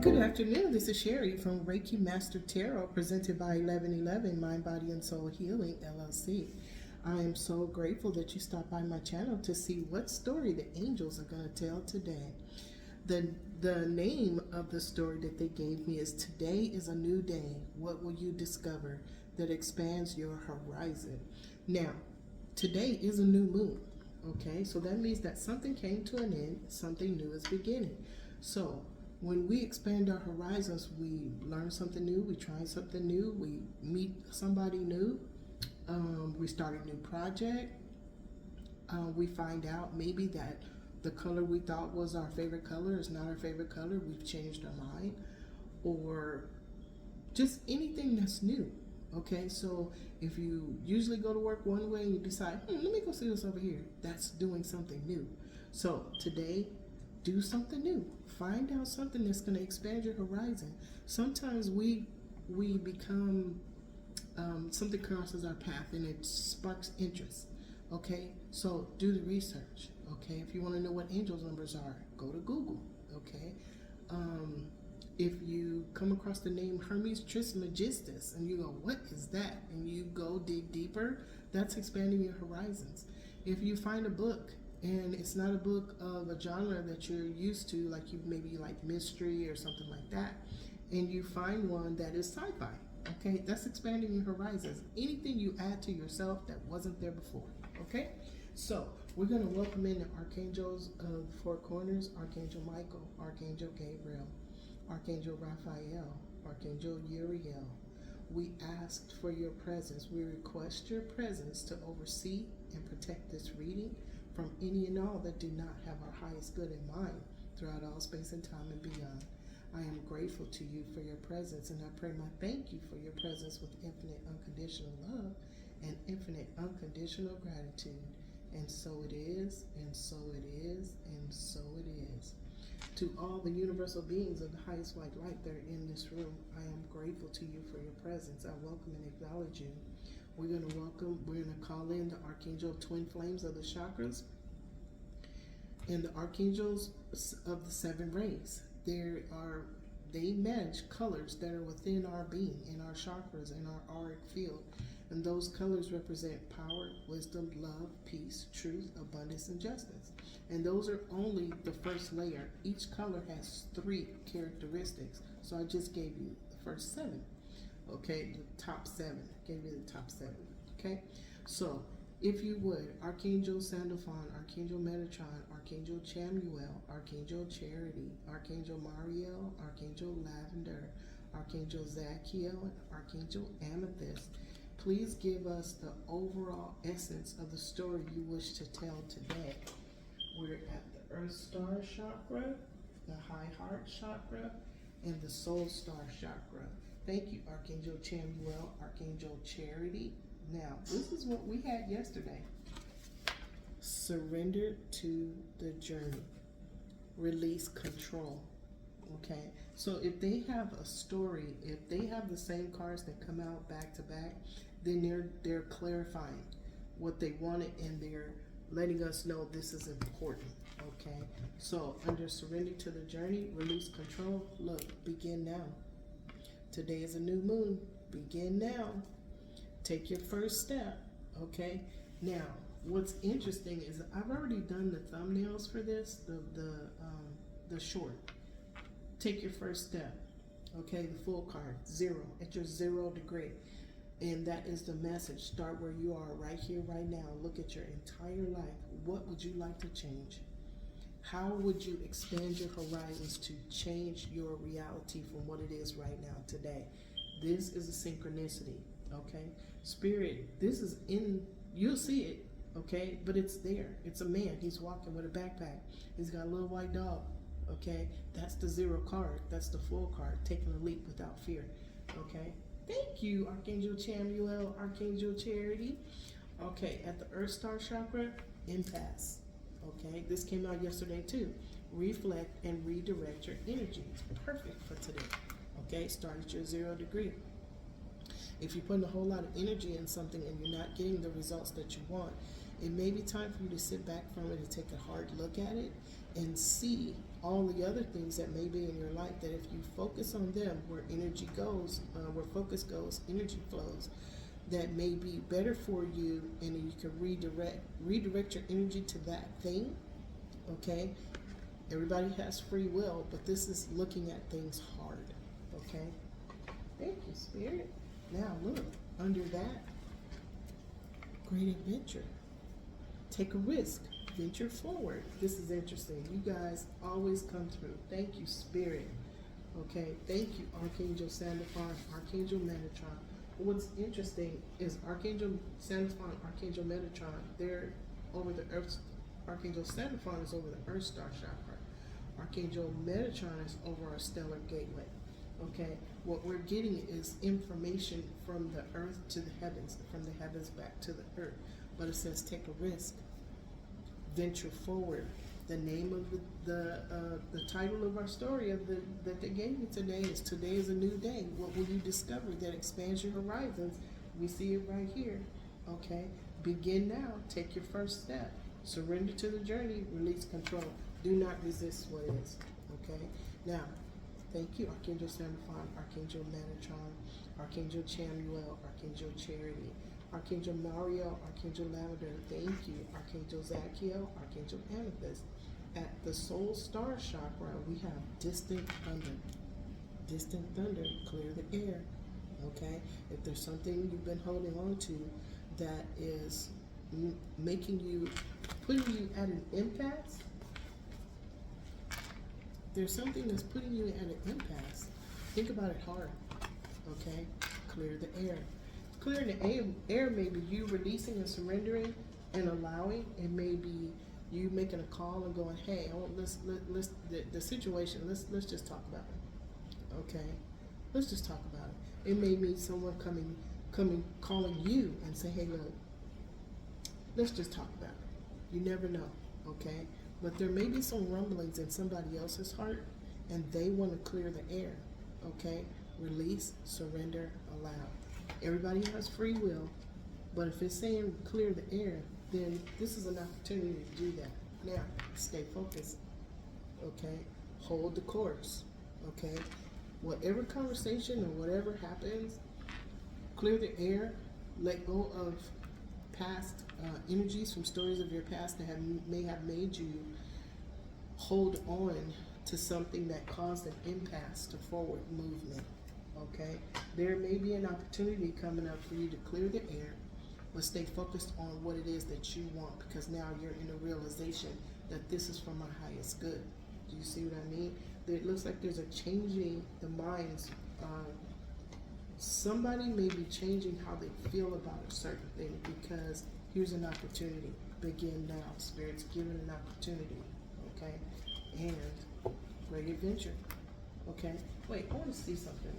Good afternoon. This is Sherry from Reiki Master Tarot, presented by 1111 Mind, Body, and Soul Healing LLC. I am so grateful that you stopped by my channel to see what story the angels are going to tell today. The name of the story that they gave me is Today is a New Day. What will you discover that expands your horizon? Now, today is a new moon. Okay, so that means that something came to an end, something new is beginning. So when we expand our horizons, we learn something new, we try something new, we meet somebody new, we start a new project, we find out maybe that the color we thought was our favorite color is not our favorite color, we've changed our mind, or just anything that's new. Okay, so if you usually go to work one way and you decide, let me go see this over here, that's doing something new. So today, do something new. Find out something that's going to expand your horizon. Sometimes we become, something crosses our path and it sparks interest. Okay, so do the research. Okay, if you want to know what angels numbers are, go to Google. Okay, if you come across the name Hermes Trismegistus and you go, what is that? And you go dig deeper, that's expanding your horizons. If you find a book and it's not a book of a genre that you're used to, like you maybe like mystery or something like that, and you find one that is sci-fi, okay, that's expanding your horizons. Anything you add to yourself that wasn't there before, okay? So we're going to welcome in the archangels of the four corners: Archangel Michael, Archangel Gabriel, Archangel Raphael, Archangel Uriel. We asked for your presence. We request your presence to oversee and protect this reading from any and all that do not have our highest good in mind throughout all space and time and beyond. I am grateful to you for your presence, and I pray my thank you for your presence with infinite unconditional love and infinite unconditional gratitude. And so it is, and so it is, and so it is. To all the universal beings of the highest white light that are in this room, I am grateful to you for your presence. I welcome and acknowledge you. We're going to call in the Archangel Twin Flames of the chakras and the Archangels of the seven rays. They match colors that are within our being, in our chakras, in our auric field. And those colors represent power, wisdom, love, peace, truth, abundance, and justice. And those are only the first layer. Each color has 3 characteristics. So I just gave you the first 7. Okay, the top 7. Gave you the top 7. Okay, so if you would, Archangel Sandalphon, Archangel Metatron, Archangel Chamuel, Archangel Charity, Archangel Mariel, Archangel Lavender, Archangel Zachiel, and Archangel Amethyst, please give us the overall essence of the story you wish to tell today. We're at the Earth Star Chakra, the High Heart Chakra, and the Soul Star Chakra. Thank you, Archangel Chamuel, Archangel Charity. Now, this is what we had yesterday. Surrender to the journey. Release control. Okay, so if they have a story, if they have the same cards that come out back to back, then they're clarifying what they wanted and they're letting us know this is important. Okay, so under surrender to the journey, release control, look, begin now. Today is a new moon. Begin now. Take your first step. Okay. Now, what's interesting is I've already done the thumbnails for this, the short. Take your first step. Okay, the full card, 0, at your 0 degree. And that is the message. Start where you are right here, right now. Look at your entire life. What would you like to change? How would you expand your horizons to change your reality from what it is right now, today? This is a synchronicity, okay? Spirit, this is in, you'll see it, okay? But it's there. It's a man. He's walking with a backpack. He's got a little white dog, okay? That's the 0 card. That's the full card, taking a leap without fear, okay? Thank you, Archangel Chamuel, Archangel Charity. Okay, at the Earth Star Chakra, impasse. Okay, this came out yesterday too. Reflect and redirect your energy. It's perfect for today. Okay, start at your 0 degree. If you're putting a whole lot of energy in something and you're not getting the results that you want, it may be time for you to sit back from it and take a hard look at it and see all the other things that may be in your life, that if you focus on them, where energy goes, where focus goes, energy flows, that may be better for you, and you can redirect your energy to that thing. Okay, everybody has free will, but this is looking at things hard. Okay, thank you, Spirit. Now look, under that, great adventure. Take a risk. Venture forward. This is interesting. You guys always come through. Thank you, Spirit. Okay, thank you, Archangel Sandalphon, Archangel Metatron. What's interesting is Archangel Sandalphon, Archangel Metatron, they're over the Earth. Archangel Sandalphon is over the Earth Star Chakra. Archangel Metatron is over our stellar gateway. Okay, what we're getting is information from the earth to the heavens, from the heavens back to the earth. But it says take a risk, venture forward. The name of the title of our story that they gave me today is Today is a New Day. What will you discover that expands your horizons? We see it right here. Okay, begin now. Take your first step. Surrender to the journey. Release control. Do not resist what is. Okay, now. Thank you, Archangel Sandalphon, Archangel Metatron, Archangel Chamuel, Archangel Charity, Archangel Mario, Archangel Lavender. Thank you, Archangel Zachiel, Archangel Amethyst. At the Soul Star Chakra, we have distant thunder. Distant thunder, clear the air. Okay? If there's something you've been holding on to that is making you, putting you at an impasse, there's something that's putting you at an impasse. Think about it hard. Okay? Clear the air. Clearing the air may be you releasing and surrendering and allowing. It may be you making a call and going, hey, let's the situation, let's just talk about it. Okay? Let's just talk about it. It may mean someone calling you and say, hey, look, let's just talk about it. You never know. Okay? But there may be some rumblings in somebody else's heart, and they want to clear the air. Okay? Release, surrender, allow. Everybody has free will, but if it's saying clear the air, then this is an opportunity to do that. Now, stay focused. Okay? Hold the course. Okay? Whatever conversation or whatever happens, clear the air, let go of past energies from stories of your past that may have made you hold on to something that caused an impasse to forward movement. Okay, there may be an opportunity coming up for you to clear the air, but stay focused on what it is that you want, because now you're in a realization that this is for my highest good. Do you see what I mean? It looks like there's a changing the minds. Somebody may be changing how they feel about a certain thing, because here's an opportunity. Begin now. Spirit's given an opportunity. Okay? And great adventure. Okay? Wait, I want to see something.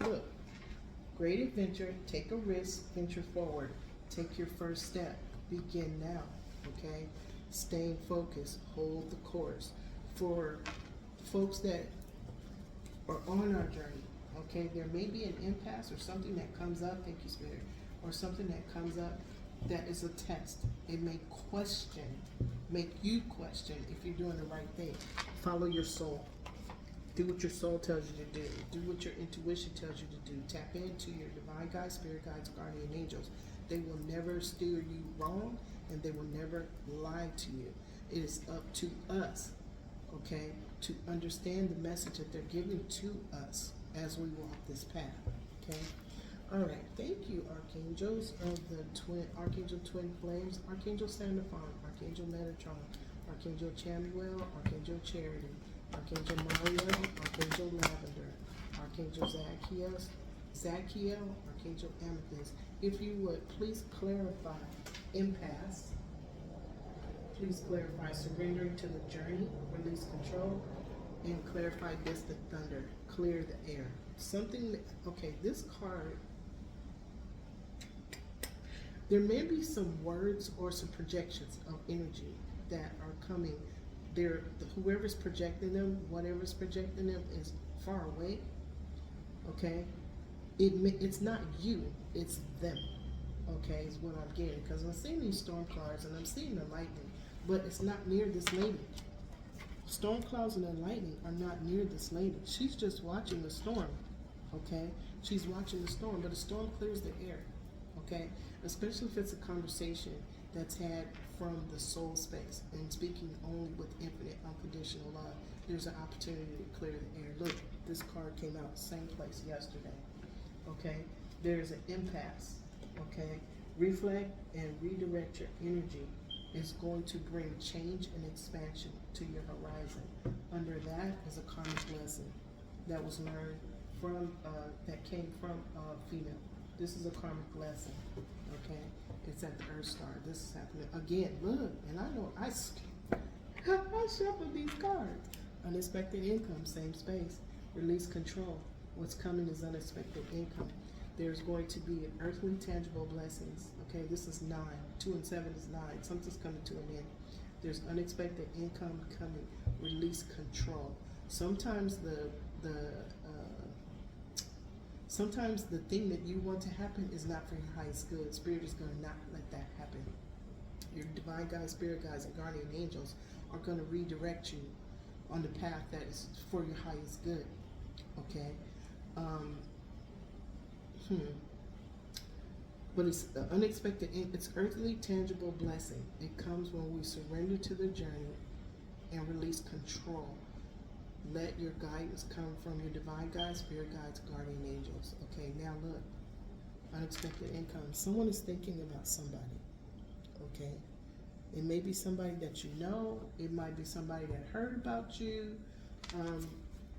Look. Great adventure. Take a risk. Venture forward. Take your first step. Begin now. Okay? Staying focused. Hold the course. For folks that are on our journey, okay, there may be an impasse or something that comes up, thank you, Spirit, or something that comes up that is a test. It may make you question if you're doing the right thing. Follow your soul. Do what your soul tells you to do. Do what your intuition tells you to do. Tap into your divine guides, spirit guides, guardian angels. They will never steer you wrong, and they will never lie to you. It is up to us, okay, to understand the message that they're giving to us as we walk this path. Okay? All right. Thank you, archangels of the Archangel Twin Flames, Archangel Sandalphon, Archangel Metatron, Archangel Chamuel, Archangel Charity, Archangel Mario, Archangel Lavender, Archangel Zachiel, Archangel Amethyst. If you would, please clarify impasse. Please clarify surrendering to the journey, release control, and clarify distant thunder, clear the air. Something, okay, this card, there may be some words or some projections of energy that are coming. Whoever's projecting them, whatever's projecting them is far away, okay? It's not you, it's them, okay, is what I'm getting. Because I'm seeing these storm clouds and I'm seeing the lightning. but it's not near this lady. Storm clouds and the lightning are not near this lady. She's just watching the storm, okay? She's watching the storm, but the storm clears the air, okay? Especially if it's a conversation that's had from the soul space and speaking only with infinite unconditional love. There's an opportunity to clear the air. Look, this card came out same place yesterday, okay? There's an impasse, okay? Reflect and redirect your energy is going to bring change and expansion to your horizon. Under that is a karmic lesson that was learned from, that came from a female. This is a karmic lesson, okay? It's at the Earth Star. This is happening again. Look, and I know I shuffled these cards. Unexpected income, same space. Release control. What's coming is unexpected income. There's going to be an earthly tangible blessings. Okay, this is 9. 2 and 7 is 9. Something's coming to an end. There's unexpected income coming. Release control. Sometimes sometimes the thing that you want to happen is not for your highest good. Spirit is going to not let that happen. Your divine guides, spirit guides, and guardian angels are going to redirect you on the path that is for your highest good. Okay? But it's unexpected, it's earthly tangible blessing. It comes when we surrender to the journey and release control. Let your guidance come from your divine guides, spirit guides, guardian angels. Okay, now look, unexpected income. Someone is thinking about somebody. Okay, it may be somebody that you know. It might be somebody that heard about you,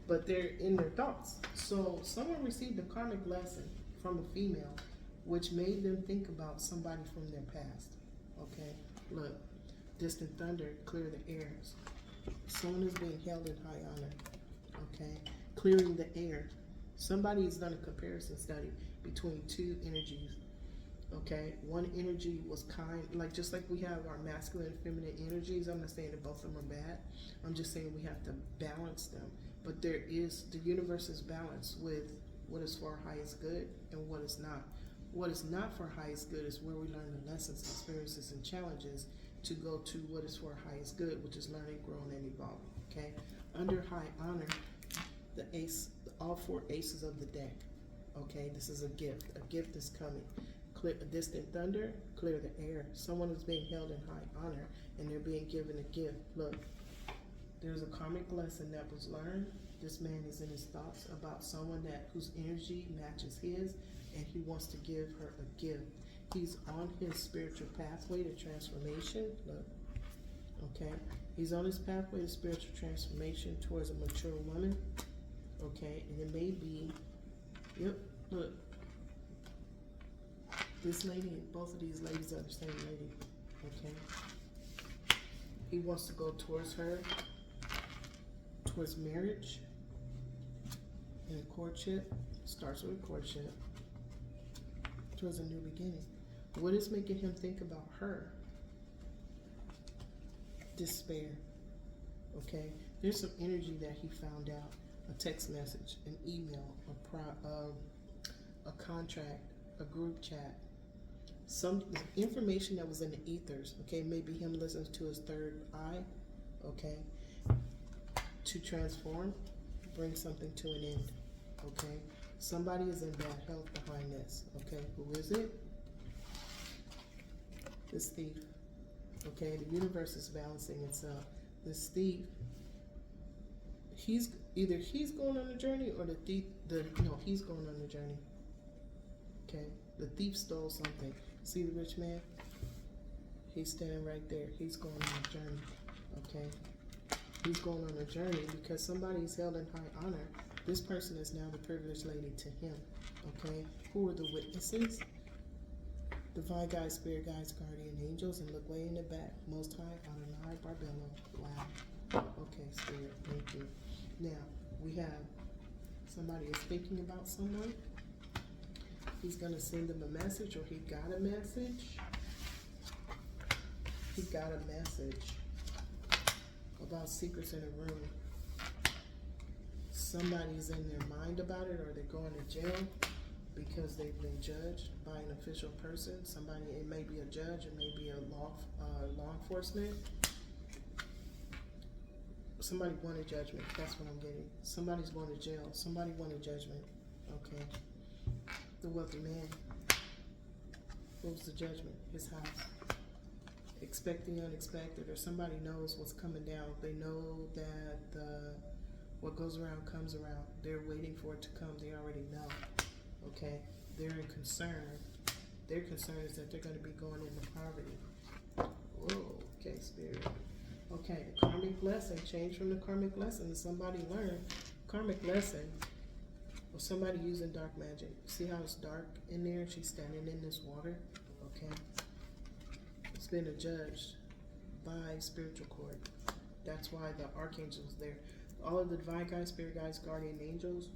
but they're in their thoughts. So someone received a karmic lesson from a female, which made them think about somebody from their past. Okay, look, distant thunder, clear the airs. Someone is being held in high honor. Okay, clearing the air. Somebody has done a comparison study between two energies. Okay, one energy was kind, like just like we have our masculine and feminine energies. I'm not saying that both of them are bad. I'm just saying we have to balance them. But there is, the universe is balanced with what is for our highest good and what is not. What is not for highest good is where we learn the lessons, experiences, and challenges to go to what is for highest good, which is learning, growing, and evolving. Okay, under high honor, the ace, all 4 aces of the deck. Okay, this is a gift. A gift is coming. Clear distant thunder, clear the air. Someone is being held in high honor and they're being given a gift. Look, there's a karmic lesson that was learned. This man is in his thoughts about someone whose energy matches his, and he wants to give her a gift. He's on his spiritual pathway to transformation. Look, okay, he's on his pathway to spiritual transformation towards a mature woman. Okay, and it may be, yep, look, this lady, both of these ladies are the same lady. Okay, he wants to go towards her, towards marriage and courtship. Starts with courtship, towards a new beginning. What is making him think about her? Despair. Okay, there's some energy that he found out. A text message, an email, a contract, a group chat, some information that was in the ethers. Okay, maybe him listening to his third eye. Okay, to transform, bring something to an end. Okay, somebody is in bad health behind this. Okay, who is it? This thief. Okay, the universe is balancing itself. This thief, he's going on a journey, or he's going on a journey. Okay, the thief stole something. See the rich man? He's standing right there. He's going on a journey. Okay, he's going on a journey because somebody is held in high honor. This person is now the privileged lady to him. Okay, who are the witnesses? Divine guides, spirit guides, guardian angels, and look way in the back. Most High, Adonai, Barbello. Wow. Okay, spirit, thank you. Now, we have somebody is thinking about someone. He's going to send them a message, or he got a message. He got a message about secrets in a room. Somebody's in their mind about it, or they're going to jail because they've been judged by an official person. Somebody, it may be a judge, it may be a law enforcement. Somebody wanted judgment. That's what I'm getting. Somebody's going to jail. Somebody wanted judgment. Okay. The wealthy man. What was the judgment? His house. Expect the unexpected, or somebody knows what's coming down. They know that what goes around comes around. They're waiting for it to come. They already know. Okay. They're in concern. Their concern is that they're going to be going into poverty. Whoa. Okay, Spirit. Okay, the karmic lesson, change from the karmic lesson. Somebody learned karmic lesson or somebody using dark magic. See how it's dark in there? She's standing in this water. Okay. It's been adjudged by spiritual court. That's why the archangel's there. All of the divine guides, spirit guides, guardian angels,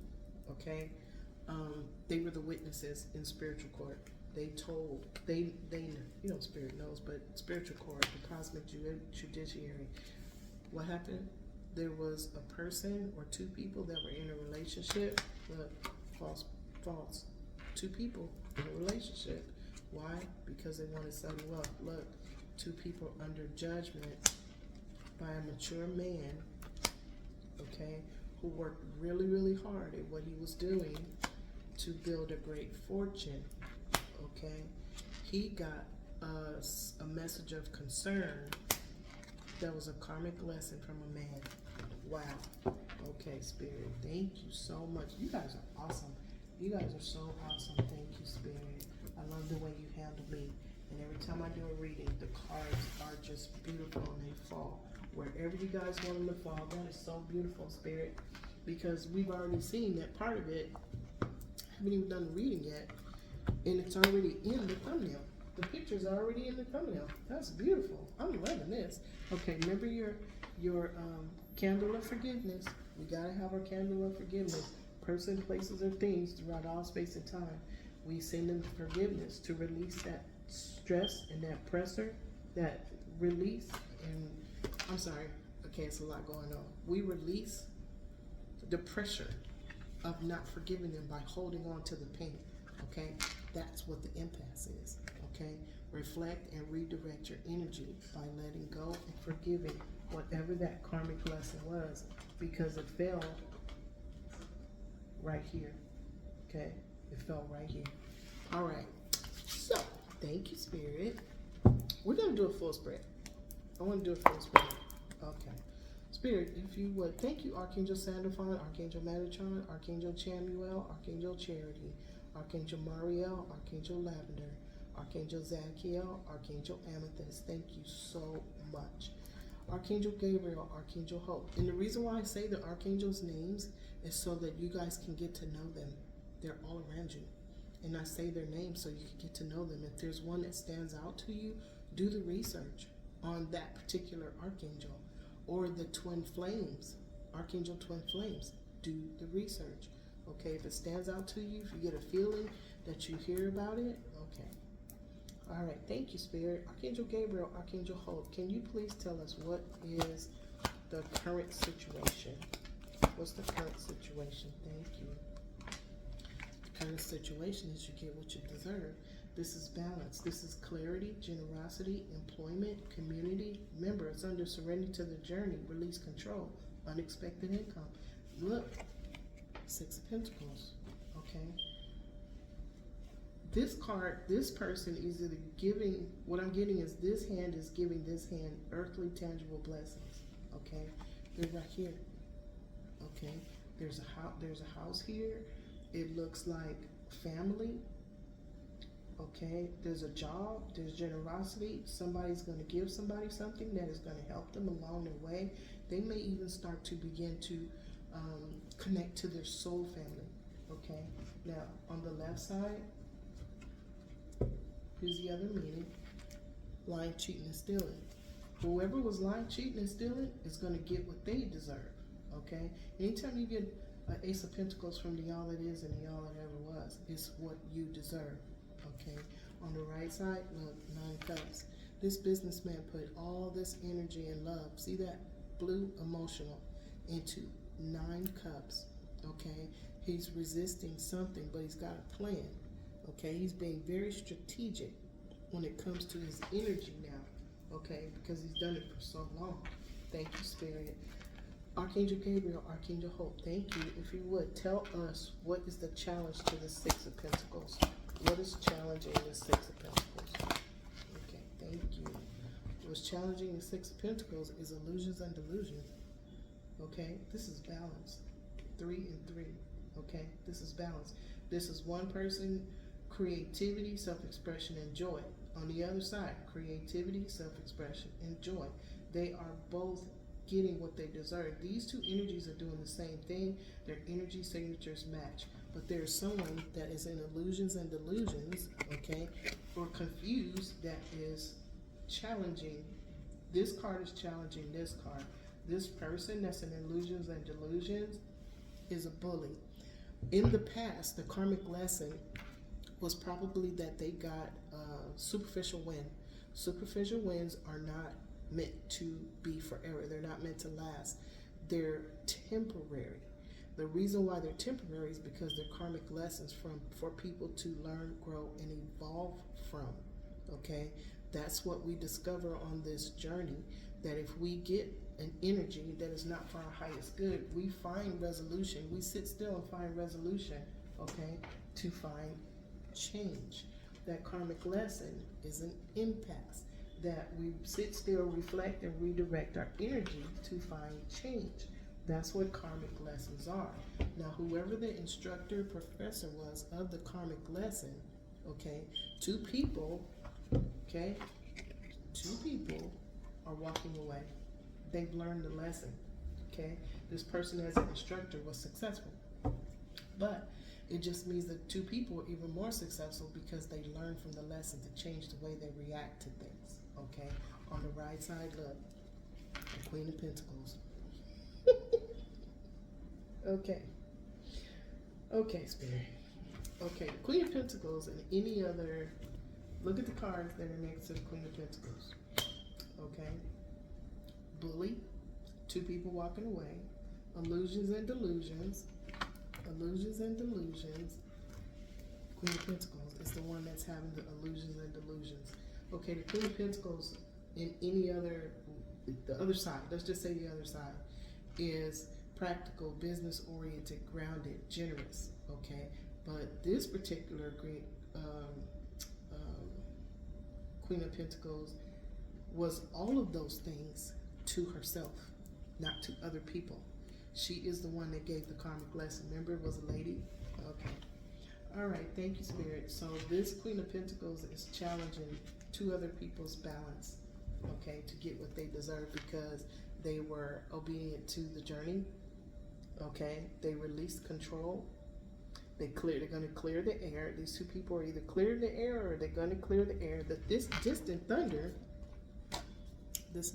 okay, they were the witnesses in spiritual court. They told, spirit knows, but spiritual court, the cosmic judiciary, what happened? There was a person or two people that were in a relationship, but false. Two people in a relationship. Why? Because they wanted sudden wealth. Look, two people under judgment by a mature man, okay, who worked really, really hard at what he was doing to build a great fortune. Okay, he got a message of concern that was a karmic lesson from a man. Wow. Okay, Spirit, thank you so much. You guys are awesome. You guys are so awesome. Thank you, Spirit. I love the way you handle me. And every time I do a reading, the cards are just beautiful and they fall wherever you guys want them to fall. That is so beautiful, Spirit, because we've already seen that part of it. I haven't even done the reading yet. And it's already in the thumbnail. The picture's already in the thumbnail. That's beautiful. I'm loving this. Okay, remember your candle of forgiveness. We gotta have our candle of forgiveness. Person, places, or things throughout all space and time. We send them forgiveness to release that stress and that pressure, that release. And I'm sorry. Okay, it's a lot going on. We release the pressure of not forgiving them by holding on to the pain. Okay, that's what the impasse is. Okay, reflect and redirect your energy by letting go and forgiving whatever that karmic lesson was, because it fell right here. Okay, it fell right here. All right, so thank you, Spirit. We're gonna do a full spread. I want to do a full spread. Okay, Spirit, if you would, thank you, Archangel Sandalphon, Archangel Metatron, Archangel Chamuel, Archangel Charity, Archangel Mariel, Archangel Lavender, Archangel Zadkiel, Archangel Amethyst. Thank you so much. Archangel Gabriel, Archangel Hope. And the reason why I say the archangels' names is so that you guys can get to know them. They're all around you. And I say their names so you can get to know them. If there's one that stands out to you, do the research on that particular archangel. Or the twin flames, Archangel Twin Flames. Do the research. Okay, if it stands out to you, if you get a feeling that you hear about it, okay. All right, thank you, Spirit. Archangel Gabriel, Archangel Hope, can you please tell us what is the current situation? What's the current situation? Thank you. The current situation is you get what you deserve. This is balance. This is clarity, generosity, employment, community. Remember, it's under surrender to the journey, release control, unexpected income. Look. Six of Pentacles, okay? This card, this person is either giving, what I'm getting is this hand is giving this hand earthly tangible blessings, okay? They're right here, okay? There's a house here. It looks like family, okay? There's a job, there's generosity. Somebody's going to give somebody something that is going to help them along their way. They may even start to begin to connect to their soul family, okay? Now, on the left side, here's the other meaning: lying, cheating, and stealing. Whoever was lying, cheating, and stealing is going to get what they deserve, okay? Anytime you get an Ace of Pentacles from the all it is and the all it ever was, it's what you deserve, okay? On the right side, look, 9 cups. This businessman put all this energy and love, see that blue emotional, into 9 cups, okay? He's resisting something, but he's got a plan, okay? He's being very strategic when it comes to his energy now, okay? Because he's done it for so long. Thank you, Spirit. Archangel Gabriel, Archangel Hope, thank you. If you would, tell us what is the challenge to the Six of Pentacles. What is challenging the Six of Pentacles? Okay, thank you. What's challenging the Six of Pentacles is illusions and delusions. Okay, this is balance. 3 and 3. Okay, this is balance. This is one person, creativity, self-expression, and joy. On the other side, creativity, self-expression, and joy. They are both getting what they deserve. These two energies are doing the same thing. Their energy signatures match. But there's someone that is in illusions and delusions, okay, or confused, that is challenging. This card is challenging this card. This person that's in illusions and delusions is a bully. In the past, the karmic lesson was probably that they got a superficial win. Superficial wins are not meant to be forever. They're not meant to last. They're temporary. The reason why they're temporary is because they're karmic lessons for people to learn, grow, and evolve from. Okay? That's what we discover on this journey, that if we get an energy that is not for our highest good, we find resolution. We sit still and find resolution, okay, to find change. That karmic lesson is an impasse, that we sit still, reflect, and redirect our energy to find change. That's what karmic lessons are. Now, whoever the instructor, professor was of the karmic lesson, okay, two people are walking away. They've learned the lesson, okay? This person as an instructor was successful. But it just means that two people are even more successful because they learned from the lesson to change the way they react to things, okay? On the right side, look, the Queen of Pentacles. Okay, Spirit. Okay, Queen of Pentacles and any other, look at the cards that are next to the Queen of Pentacles, okay? Bully, two people walking away, illusions and delusions, illusions and delusions. Queen of Pentacles is the one that's having the illusions and delusions. Okay, the Queen of Pentacles in any other, the other side, let's just say the other side, is practical, business-oriented, grounded, generous, okay? But this particular Queen of Pentacles was all of those things to herself, not to other people. She is the one that gave the karmic lesson. Remember, it was a lady? Okay. All right, thank you, Spirit. So this Queen of Pentacles is challenging two other people's balance, okay, to get what they deserve because they were obedient to the journey, okay? They released control. They're going to clear the air. These two people are either clearing the air or they're going to clear the air. This distant thunder is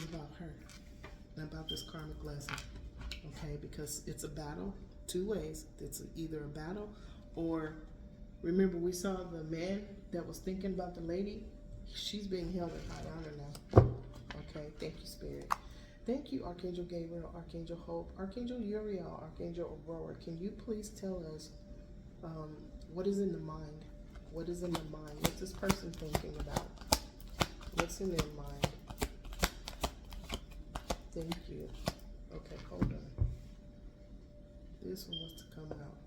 about her and about this karmic lesson, okay? Because it's a battle two ways. It's either a battle or, remember we saw the man that was thinking about the lady. She's being held in high honor now. Okay, thank you, Spirit. Thank you, Archangel Gabriel, Archangel Hope, Archangel Uriel, Archangel Aurora. Can you please tell us what is in the mind? What is in the mind? What's this person thinking about? What's in their mind? Thank you. Okay, hold on. This one wants to come out.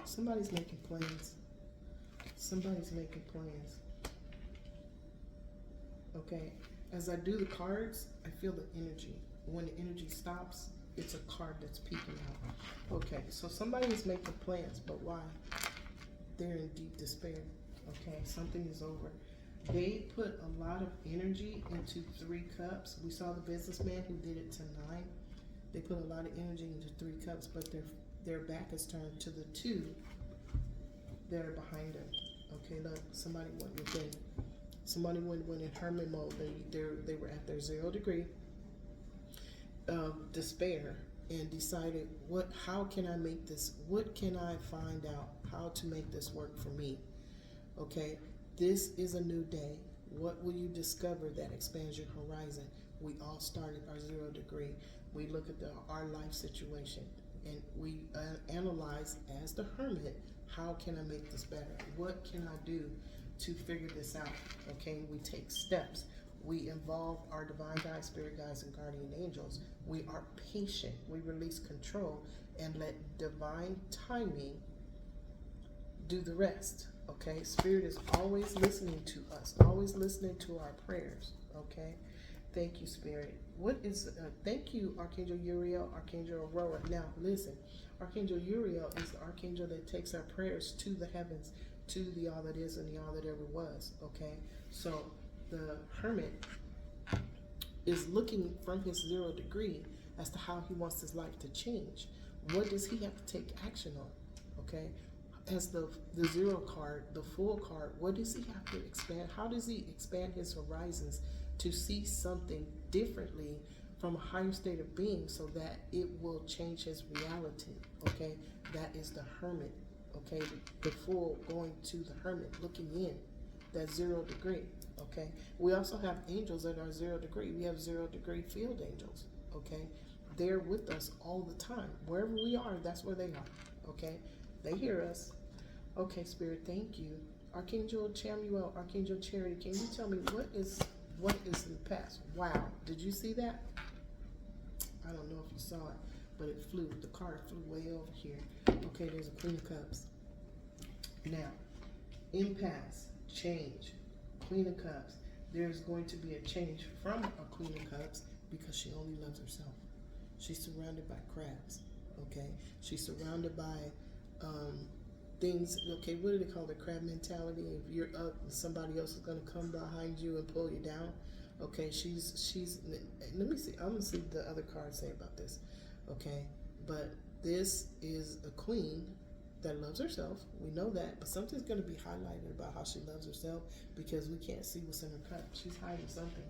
Somebody's making plans. Somebody's making plans. Okay, as I do the cards, I feel the energy. When the energy stops, it's a card that's peeking out. Okay, so somebody is making plans, but why? They're in deep despair. Okay, something is over. They put a lot of energy into 3 cups. We saw the businessman who did it to 9. They put a lot of energy into 3 cups, but their back is turned to the 2 that are behind them. Okay, look, somebody went within. Somebody went in hermit mode. They were at their 0 degree of despair and decided, how can I make this, what can I find out how to make this work for me? Okay, this is a new day. What will you discover that expands your horizon? We all start at our 0 degree. We look at our life situation and we analyze as the hermit, how can I make this better? What can I do to figure this out? Okay, we take steps. We involve our divine guides, spirit guides, and guardian angels. We are patient. We release control and let divine timing do the rest. Okay, Spirit is always listening to us, always listening to our prayers. Okay, thank you, Spirit. Thank you, Archangel Uriel, Archangel Aurora. Now, listen, Archangel Uriel is the archangel that takes our prayers to the heavens, to the all that is and the all that ever was. Okay, so the Hermit is looking from his 0 degree as to how he wants his life to change. What does he have to take action on? Okay, as the 0 card, the Fool card, what does he have to expand? How does he expand his horizons to see something differently from a higher state of being so that it will change his reality? Okay, that is the Hermit. Okay, the Fool going to the Hermit, looking in that 0 degree. Okay, we also have angels that are 0 degree. We have 0 degree field angels. Okay, they're with us all the time. Wherever we are, that's where they are. Okay, they hear us. Okay, Spirit, thank you. Archangel Chamuel, Archangel Charity, can you tell me what is in the past? Wow, did you see that? I don't know if you saw it, but it flew. The card flew way over here. Okay, there's a Queen of Cups. Now, impasse, change, Queen of Cups. There's going to be a change from a Queen of Cups because she only loves herself. She's surrounded by crabs. Okay, she's surrounded by things. Okay, what do they call the crab mentality? If you're up, somebody else is going to come behind you and pull you down. Okay, she's. Let me see. I'm gonna see what the other cards say about this. Okay, but this is a queen that loves herself. We know that, but something's going to be highlighted about how she loves herself because we can't see what's in her cup. She's hiding something.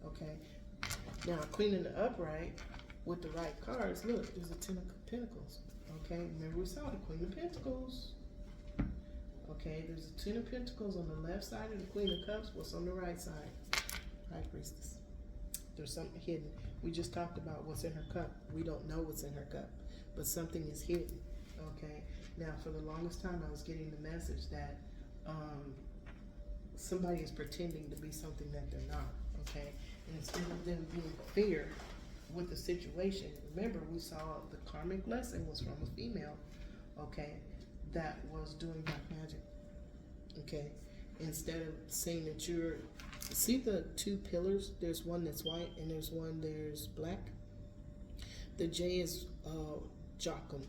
Okay, now Queen in the upright with the right cards. Look, there's a 10 of Pentacles. Okay, remember we saw the Queen of Pentacles. Okay, there's a 10 of Pentacles on the left side of the Queen of Cups. What's on the right side? High Priestess. There's something hidden. We just talked about what's in her cup. We don't know what's in her cup, but something is hidden. Okay, now for the longest time I was getting the message that somebody is pretending to be something that they're not. Okay, and instead of them being fair with the situation, remember we saw the karmic lesson was from a female. Okay, that was doing black magic. Okay, instead of saying that you're, see the 2 pillars, there's one that's white and there's black. The J is Joachim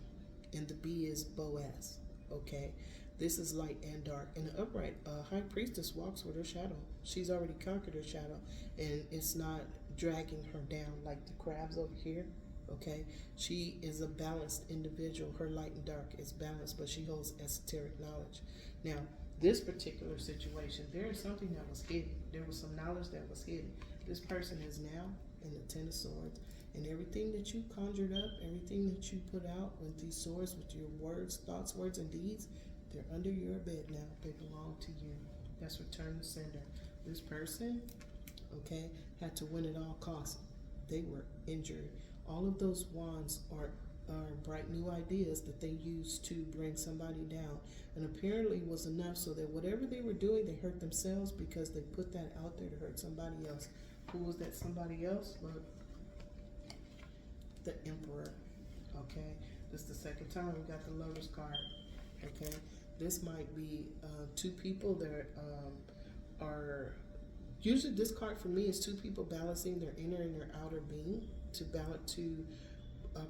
and the B is Boaz. Okay, this is light and dark. In the upright, High Priestess walks with her shadow. She's already conquered her shadow and it's not dragging her down like the crabs over here. Okay, she is a balanced individual. Her light and dark is balanced, but she holds esoteric knowledge. Now, this particular situation, there is something that was hidden. There was some knowledge that was hidden. This person is now in the 10 of Swords, and everything that you conjured up, everything that you put out with these swords, with your words, thoughts, words, and deeds, they're under your bed now. They belong to you. That's return to sender. This person, okay, had to win at all costs. They were injured. All of those wands are bright new ideas that they used to bring somebody down, and apparently was enough so that whatever they were doing, they hurt themselves because they put that out there to hurt somebody else. Who was that somebody else? Look, the Emperor. Okay, this is the second time we got the Lover's card. Okay, this might be 2 people that are usually, this card for me is 2 people balancing their inner and their outer being to balance, to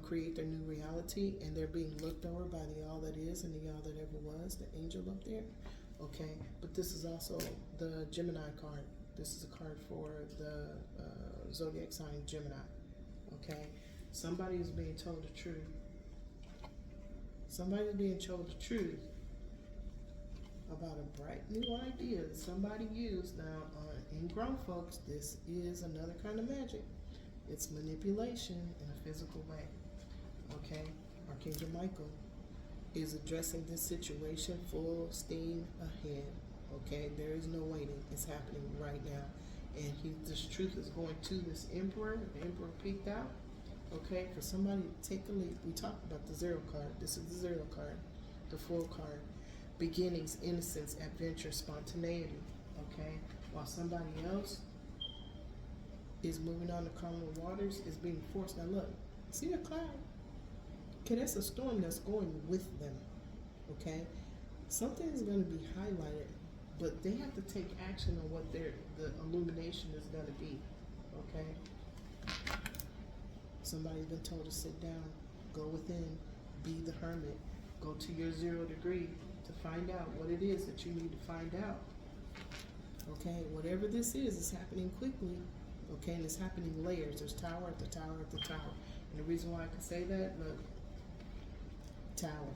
create their new reality, and they're being looked over by the all that is and the all that ever was, the angel up there. Okay, but this is also the Gemini card. This is a card for the zodiac sign Gemini. Okay, somebody is being told the truth. Somebody is being told the truth about a bright new idea that somebody used. Now, in grown folks, this is another kind of magic. It's manipulation in a physical way. Okay, Archangel Michael is addressing this situation full steam ahead. Okay, there is no waiting. It's happening right now, and this truth is going to this Emperor. The Emperor peeked out. Okay, for somebody to take a leap. We talked about the 0 card. This is the 0 card, the Fool card. Beginnings, innocence, adventure, spontaneity. Okay, while somebody else is moving on the calmer waters, is being forced. Now look, see a cloud? Okay, that's a storm that's going with them. Okay, something is going to be highlighted, but they have to take action on what the illumination is going to be. Okay, somebody's been told to sit down, go within, be the hermit, go to your 0 degree to find out what it is that you need to find out. Okay, whatever this is happening quickly. Okay, and it's happening layers. There's tower at the tower at the tower. And the reason why I can say that, look, tower.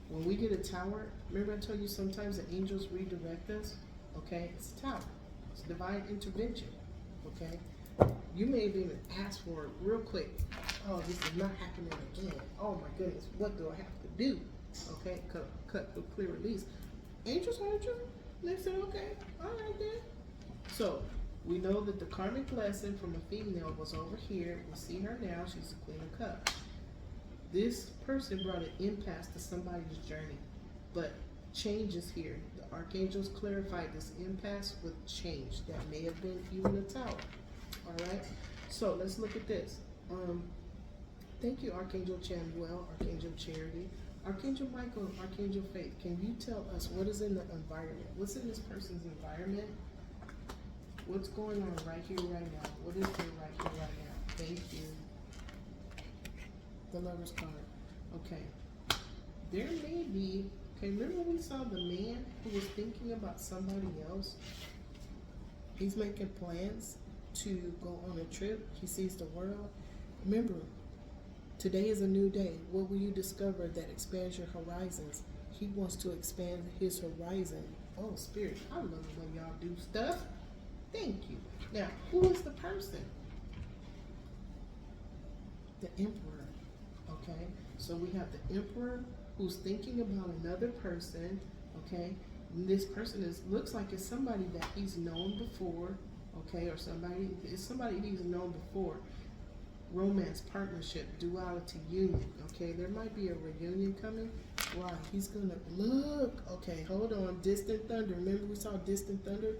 When we get a tower, remember I told you sometimes the angels redirect us? Okay, it's a tower. It's divine intervention. Okay? You may have even asked for it real quick. Oh, this is not happening again. Oh my goodness, what do I have to do? Okay, cut the clear release. Angels heard you. They said, okay, all right then. So we know that the karmic lesson from a female was over here. We see her now. She's the Queen of Cups. This person brought an impasse to somebody's journey, but change is here. The archangels clarified this impasse with change. That may have been even a tower. All right. So let's look at this. Thank you, Archangel Chamuel, Archangel Charity, Archangel Michael, Archangel Faith. Can you tell us what is in the environment? What's in this person's environment? What's going on right here, right now? What is here, right here, right now? Thank you. The Lover's card. Okay. There may be, okay, remember we saw the man who was thinking about somebody else? He's making plans to go on a trip. He sees the world. Remember, today is a new day. What will you discover that expands your horizons? He wants to expand his horizon. Oh, Spirit, I love it when y'all do stuff. Thank you. Now, who is the person? The Emperor. Okay, so we have the Emperor who's thinking about another person. Okay, and this person looks like it's somebody that he's known before. Okay, or it's somebody he's known before. Romance, partnership, duality, union. Okay, there might be a reunion coming. Why? He's gonna look. Okay, hold on. Distant thunder. Remember we saw distant thunder?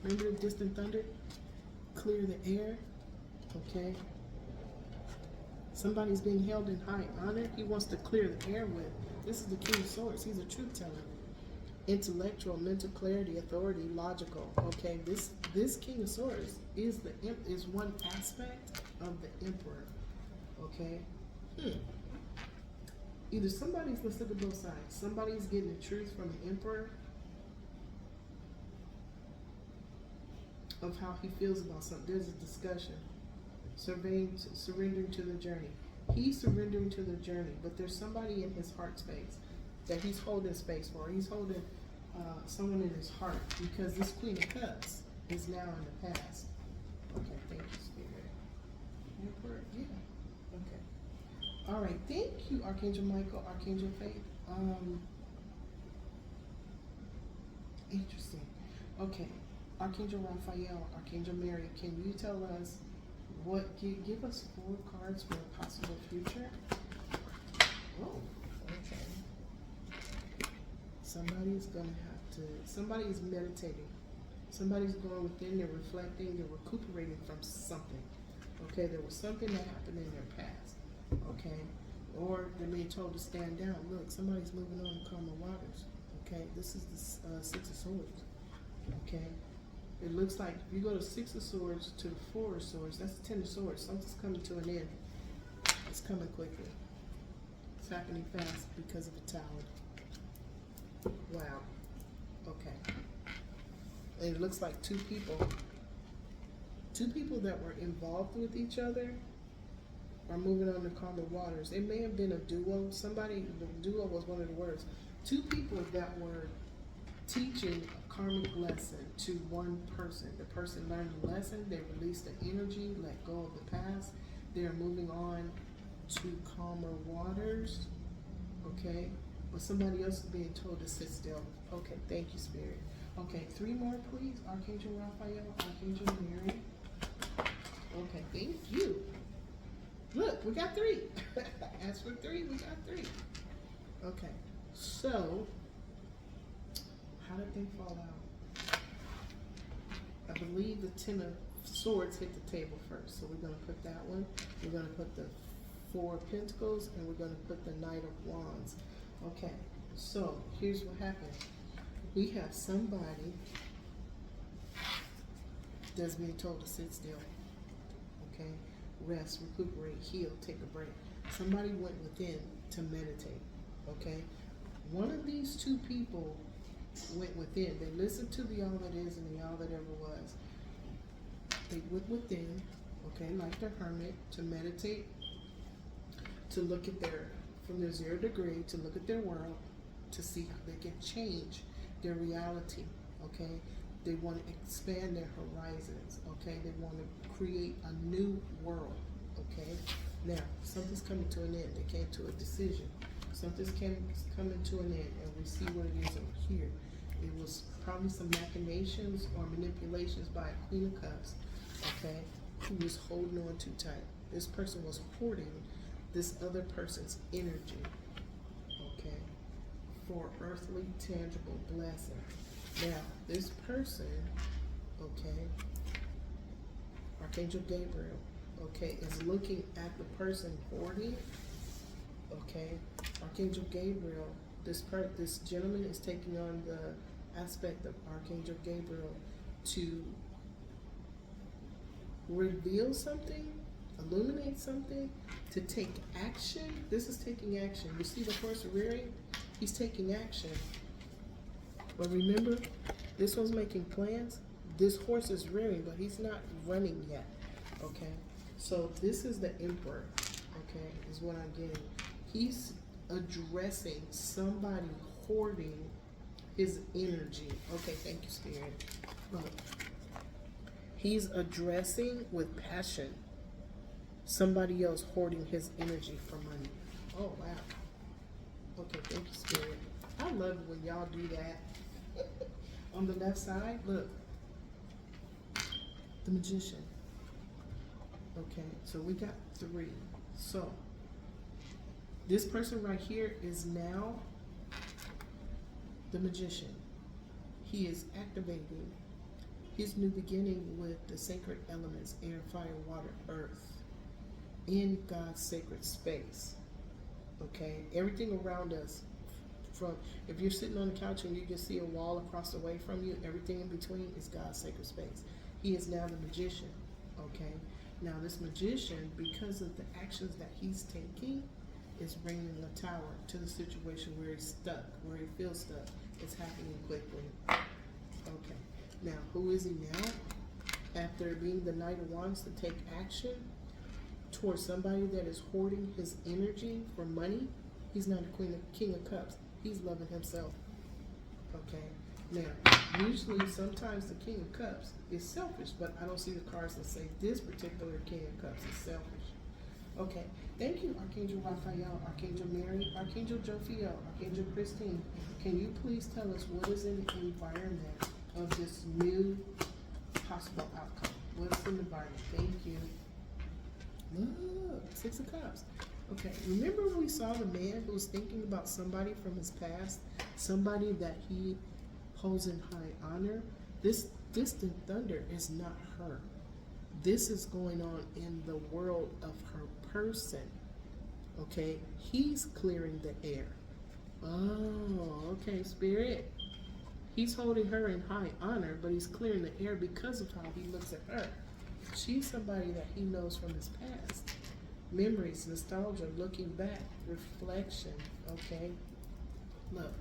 Remember the distant thunder? Clear the air. Okay. Somebody's being held in high honor. He wants to clear the air with. This is the King of Swords. He's a truth teller. Intellectual, mental clarity, authority, logical. Okay, this King of Swords is one aspect of the Emperor. Okay. Either let's look at both sides. Somebody's getting the truth from the Emperor of how he feels about something. There's a discussion. Surrendering to the journey. He's surrendering to the journey, but there's somebody in his heart space that he's holding space for. He's holding someone in his heart because this Queen of Cups is now in the past. Okay, thank you, Spirit. Emperor, yeah. Okay. All right, thank you, Archangel Michael, Archangel Faith. Interesting. Okay, Archangel Raphael, Archangel Mary, can you tell us give us 4 cards for a possible future? Oh, okay. Somebody's meditating. Somebody's going within, they're reflecting, they're recuperating from something. Okay, there was something that happened in their past. Okay, or they're being told to stand down. Look, somebody's moving on to calmer waters. Okay, this is the 6 of Swords. Okay, it looks like if you go to 6 of Swords to the 4 of Swords, that's the 10 of Swords. Something's coming to an end. It's coming quickly. It's happening fast because of the tower. Wow. Okay. And it looks like two people that were involved with each other are moving on to calmer waters. It may have been a duo. The duo was one of the words. 2 people that were teaching a karmic lesson to one person. The person learned the lesson, they released the energy, let go of the past. They're moving on to calmer waters. Okay? But somebody else is being told to sit still. Okay, thank you, Spirit. Okay, 3 more, please. Archangel Raphael, Archangel Mary. Okay, thank you. Look, we got 3. Ask for 3, we got 3. Okay, so how did they fall out? I believe the 10 of swords hit the table first. So we're going to put that one. We're going to put the Four of Pentacles, and we're going to put the Knight of Wands. Okay, so here's what happened. We have somebody that's being told to sit still. Okay, rest, recuperate, heal, take a break. Somebody went within to meditate. Okay, one of these two people went within. They listened to the all that is and the all that ever was. They went within, okay, like the hermit, to meditate, to look at from their 0 degree, to look at their world, to see how they can change their reality, okay? They want to expand their horizons, okay? They want to create a new world, okay? Now, something's coming to an end. They came to a decision. Something's coming to an end, and we see what it is over here. It was probably some machinations or manipulations by a Queen of Cups, okay, who was holding on too tight. This person was hoarding this other person's energy, okay, for earthly, tangible blessing. Now, this person, okay, Archangel Gabriel, okay, is looking at the person hoarding, okay. Archangel Gabriel, this gentleman is taking on the aspect of Archangel Gabriel to reveal something, illuminate something, to take action. This is taking action. You see the horse rearing? He's taking action. But remember, this one's making plans. This horse is rearing, but he's not running yet. Okay? So this is the Emperor, okay, is what I'm getting. He's addressing somebody hoarding his energy. Okay, thank you, Spirit. Look. He's addressing with passion somebody else hoarding his energy for money. Oh, wow. Okay, thank you, Spirit. I love it when y'all do that. On the left side, look. The Magician. Okay, so we got 3. So, this person right here is now the Magician. He is activating his new beginning with the sacred elements, air, fire, water, earth, in God's sacred space. Okay, everything around us, from if you're sitting on the couch and you can see a wall across the way from you, everything in between is God's sacred space. He is now the Magician. Okay, now this Magician, because of the actions that he's taking, is bringing the tower to the situation where he's stuck, where he feels stuck. It's happening quickly. Okay. Now, who is he now? After being the Knight of Wands, to take action towards somebody that is hoarding his energy for money, he's not a King of Cups. He's loving himself. Okay. Now, usually, sometimes the King of Cups is selfish, but I don't see the cards that say this particular King of Cups is selfish. Okay. Thank you, Archangel Raphael, Archangel Mary, Archangel Jophiel, Archangel Christine. Can you please tell us what is in the environment of this new possible outcome? What's in the environment? Thank you. Look, 6 of Cups. Okay, remember we saw the man who was thinking about somebody from his past, somebody that he holds in high honor? This distant thunder is not her. This is going on in the world of her person. Okay, he's clearing the air. Oh, okay, Spirit. He's holding her in high honor, but he's clearing the air because of how he looks at her. She's somebody that he knows from his past. Memories, nostalgia, looking back, reflection, okay? Look.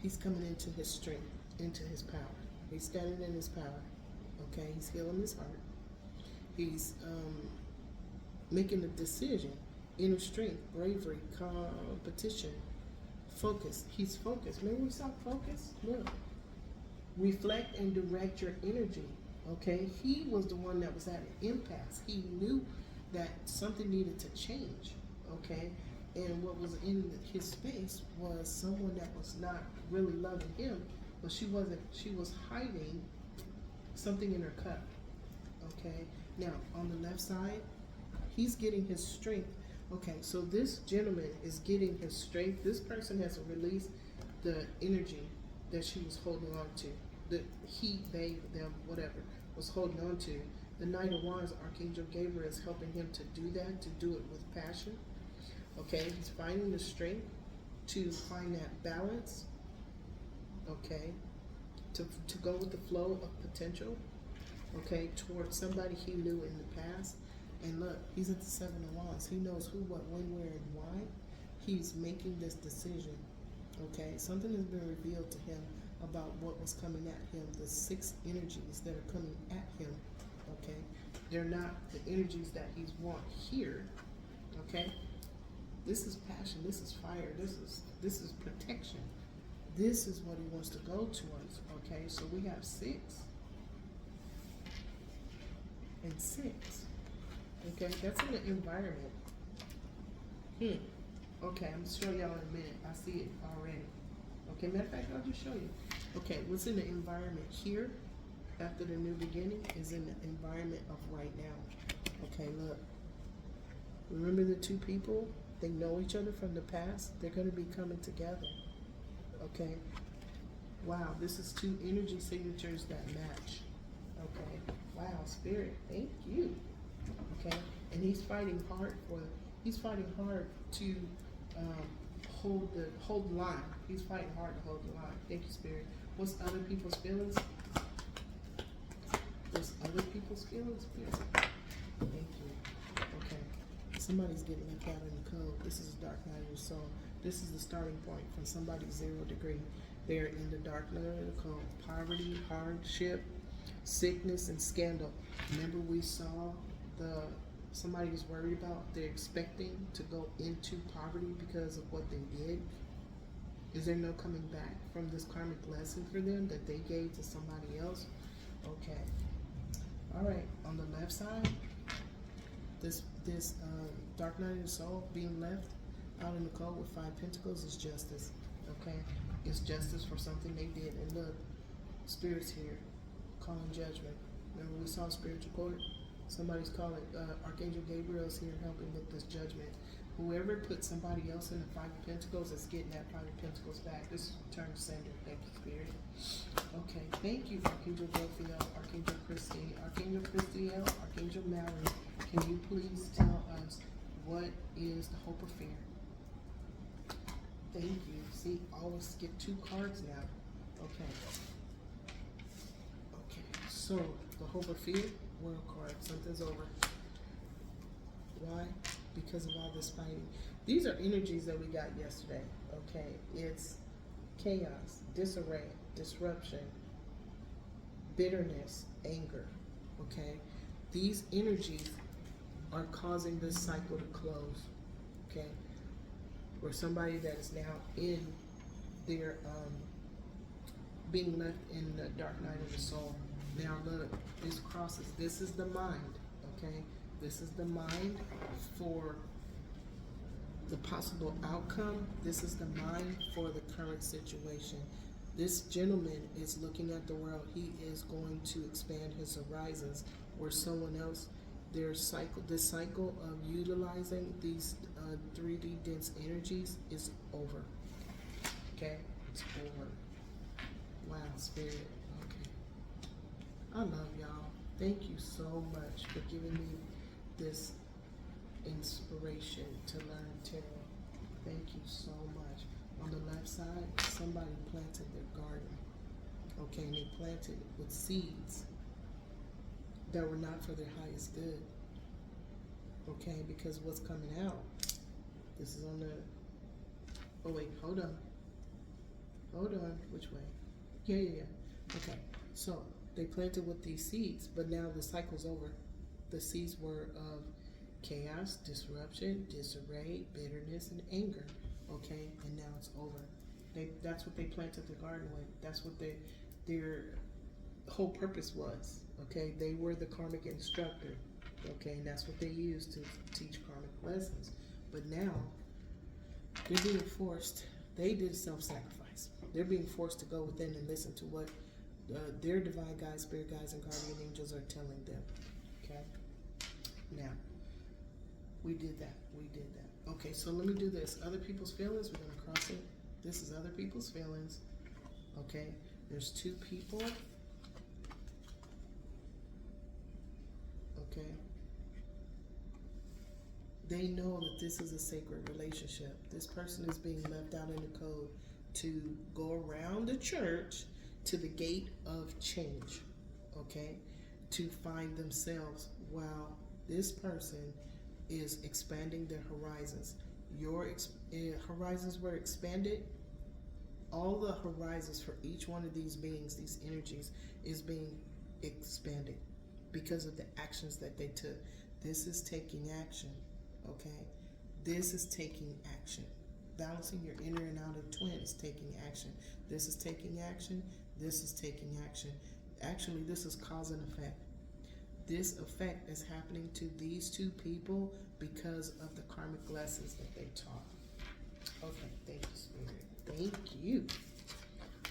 He's coming into his strength, into his power. He's standing in his power, okay? He's healing his heart. He's making a decision, inner strength, bravery, competition, focus. He's focused. Remember we saw focus? Look. Reflect and direct your energy. Okay? He was the one that was at an impasse. He knew that something needed to change. Okay? And what was in his space was someone that was not really loving him, but she was hiding something in her cup. Okay? Now, on the left side, he's getting his strength. Okay, so this gentleman is getting his strength. This person has released the energy that she was holding on to. the he, they, them, whatever, was holding on to. The Knight of Wands, Archangel Gabriel, is helping him to do that, to do it with passion. Okay, he's finding the strength to find that balance. Okay, to go with the flow of potential. Okay, towards somebody he knew in the past. And look, he's at the Seven of Wands. He knows who, what, when, where, and why. He's making this decision. Okay, something has been revealed to him about what was coming at him. The 6 energies that are coming at him. Okay, they're not the energies that he's want here. Okay, this is passion. This is fire. This is protection. This is what he wants to go towards. Okay, so we have 6 and 6. Okay, that's in the environment. Okay, I'm gonna show y'all in a minute. I see it already. Okay, matter of fact, I'll just show you. Okay, what's in the environment here after the new beginning is in the environment of right now. Okay, look. Remember the 2 people? They know each other from the past. They're going to be coming together. Okay. Wow, this is 2 energy signatures that match. Okay. Wow, Spirit, thank you. Okay, and he's fighting hard to hold the line. He's fighting hard to hold the line. Thank you, Spirit. What's other people's feelings? What's other people's feelings, Spirit? Thank you. Okay, somebody's getting a cat in the code. This is a dark night of the soul. This is the starting point for somebody's 0 degree. They're in the dark night of the code. Poverty, hardship, sickness, and scandal. Remember we saw somebody was worried about, they're expecting to go into poverty because of what they did. Is there no coming back from this karmic lesson for them that they gave to somebody else? Okay. All right. On the left side, this dark night of the soul being left out in the cold with 5 pentacles is justice. Okay. It's justice for something they did. And look, Spirit's here, calling judgment. Remember we saw spiritual court? Somebody's calling, Archangel Gabriel's here helping with this judgment. Whoever put somebody else in the 5 of Pentacles is getting that 5 of Pentacles back. This is return to sender. Thank you, Spirit. Okay, thank you, Archangel Raphael, Archangel Christine, Archangel Christiel, Archangel Mallory. Can you please tell us what is the hope of fear? Thank you. See, always get 2 cards now. Okay. Okay, so the hope of fear. World card, something's over. Why? Because of all this fighting. These are energies that we got yesterday. Okay, it's chaos, disarray, disruption, bitterness, anger. Okay, these energies are causing this cycle to close. Okay, where somebody that is now in their being left in the dark night of the soul. Now look, this crosses, this is the mind, okay? This is the mind for the possible outcome. This is the mind for the current situation. This gentleman is looking at the world. He is going to expand his horizons, where someone else, this cycle of utilizing these 3D dense energies is over, okay? It's over. Wow, Spirit. I love y'all. Thank you so much for giving me this inspiration to learn tarot. Thank you so much. On the left side, somebody planted their garden. Okay, and they planted it with seeds that were not for their highest good. Okay, because what's coming out, this is on the, oh wait, hold on. Hold on, which way? Yeah. Okay, so they planted with these seeds, but now the cycle's over. The seeds were of chaos, disruption, disarray, bitterness, and anger. Okay, and now it's over. That's what they planted the garden with. That's what their whole purpose was. Okay, they were the karmic instructor. Okay, and that's what they used to teach karmic lessons. But now they're being forced. They did self-sacrifice. They're being forced to go within and listen to what their divine guides, spirit guides, and guardian angels are telling them. Okay? Now, we did that. Okay, so let me do this. Other people's feelings, we're going to cross it. This is other people's feelings. Okay? There's two people. Okay. They know that this is a sacred relationship. This person is being left out in the code to go around the church to the gate of change, okay, to find themselves while this person is expanding their horizons. Your horizons were expanded. All the horizons for each one of these beings, these energies, is being expanded because of the actions that they took. This is taking action, okay? This is taking action. Balancing your inner and outer twin is taking action. This is taking action. This is taking action. Actually, this is cause and effect. This effect is happening to these two people because of the karmic lessons that they taught. Okay, thank you, Spirit. Thank you.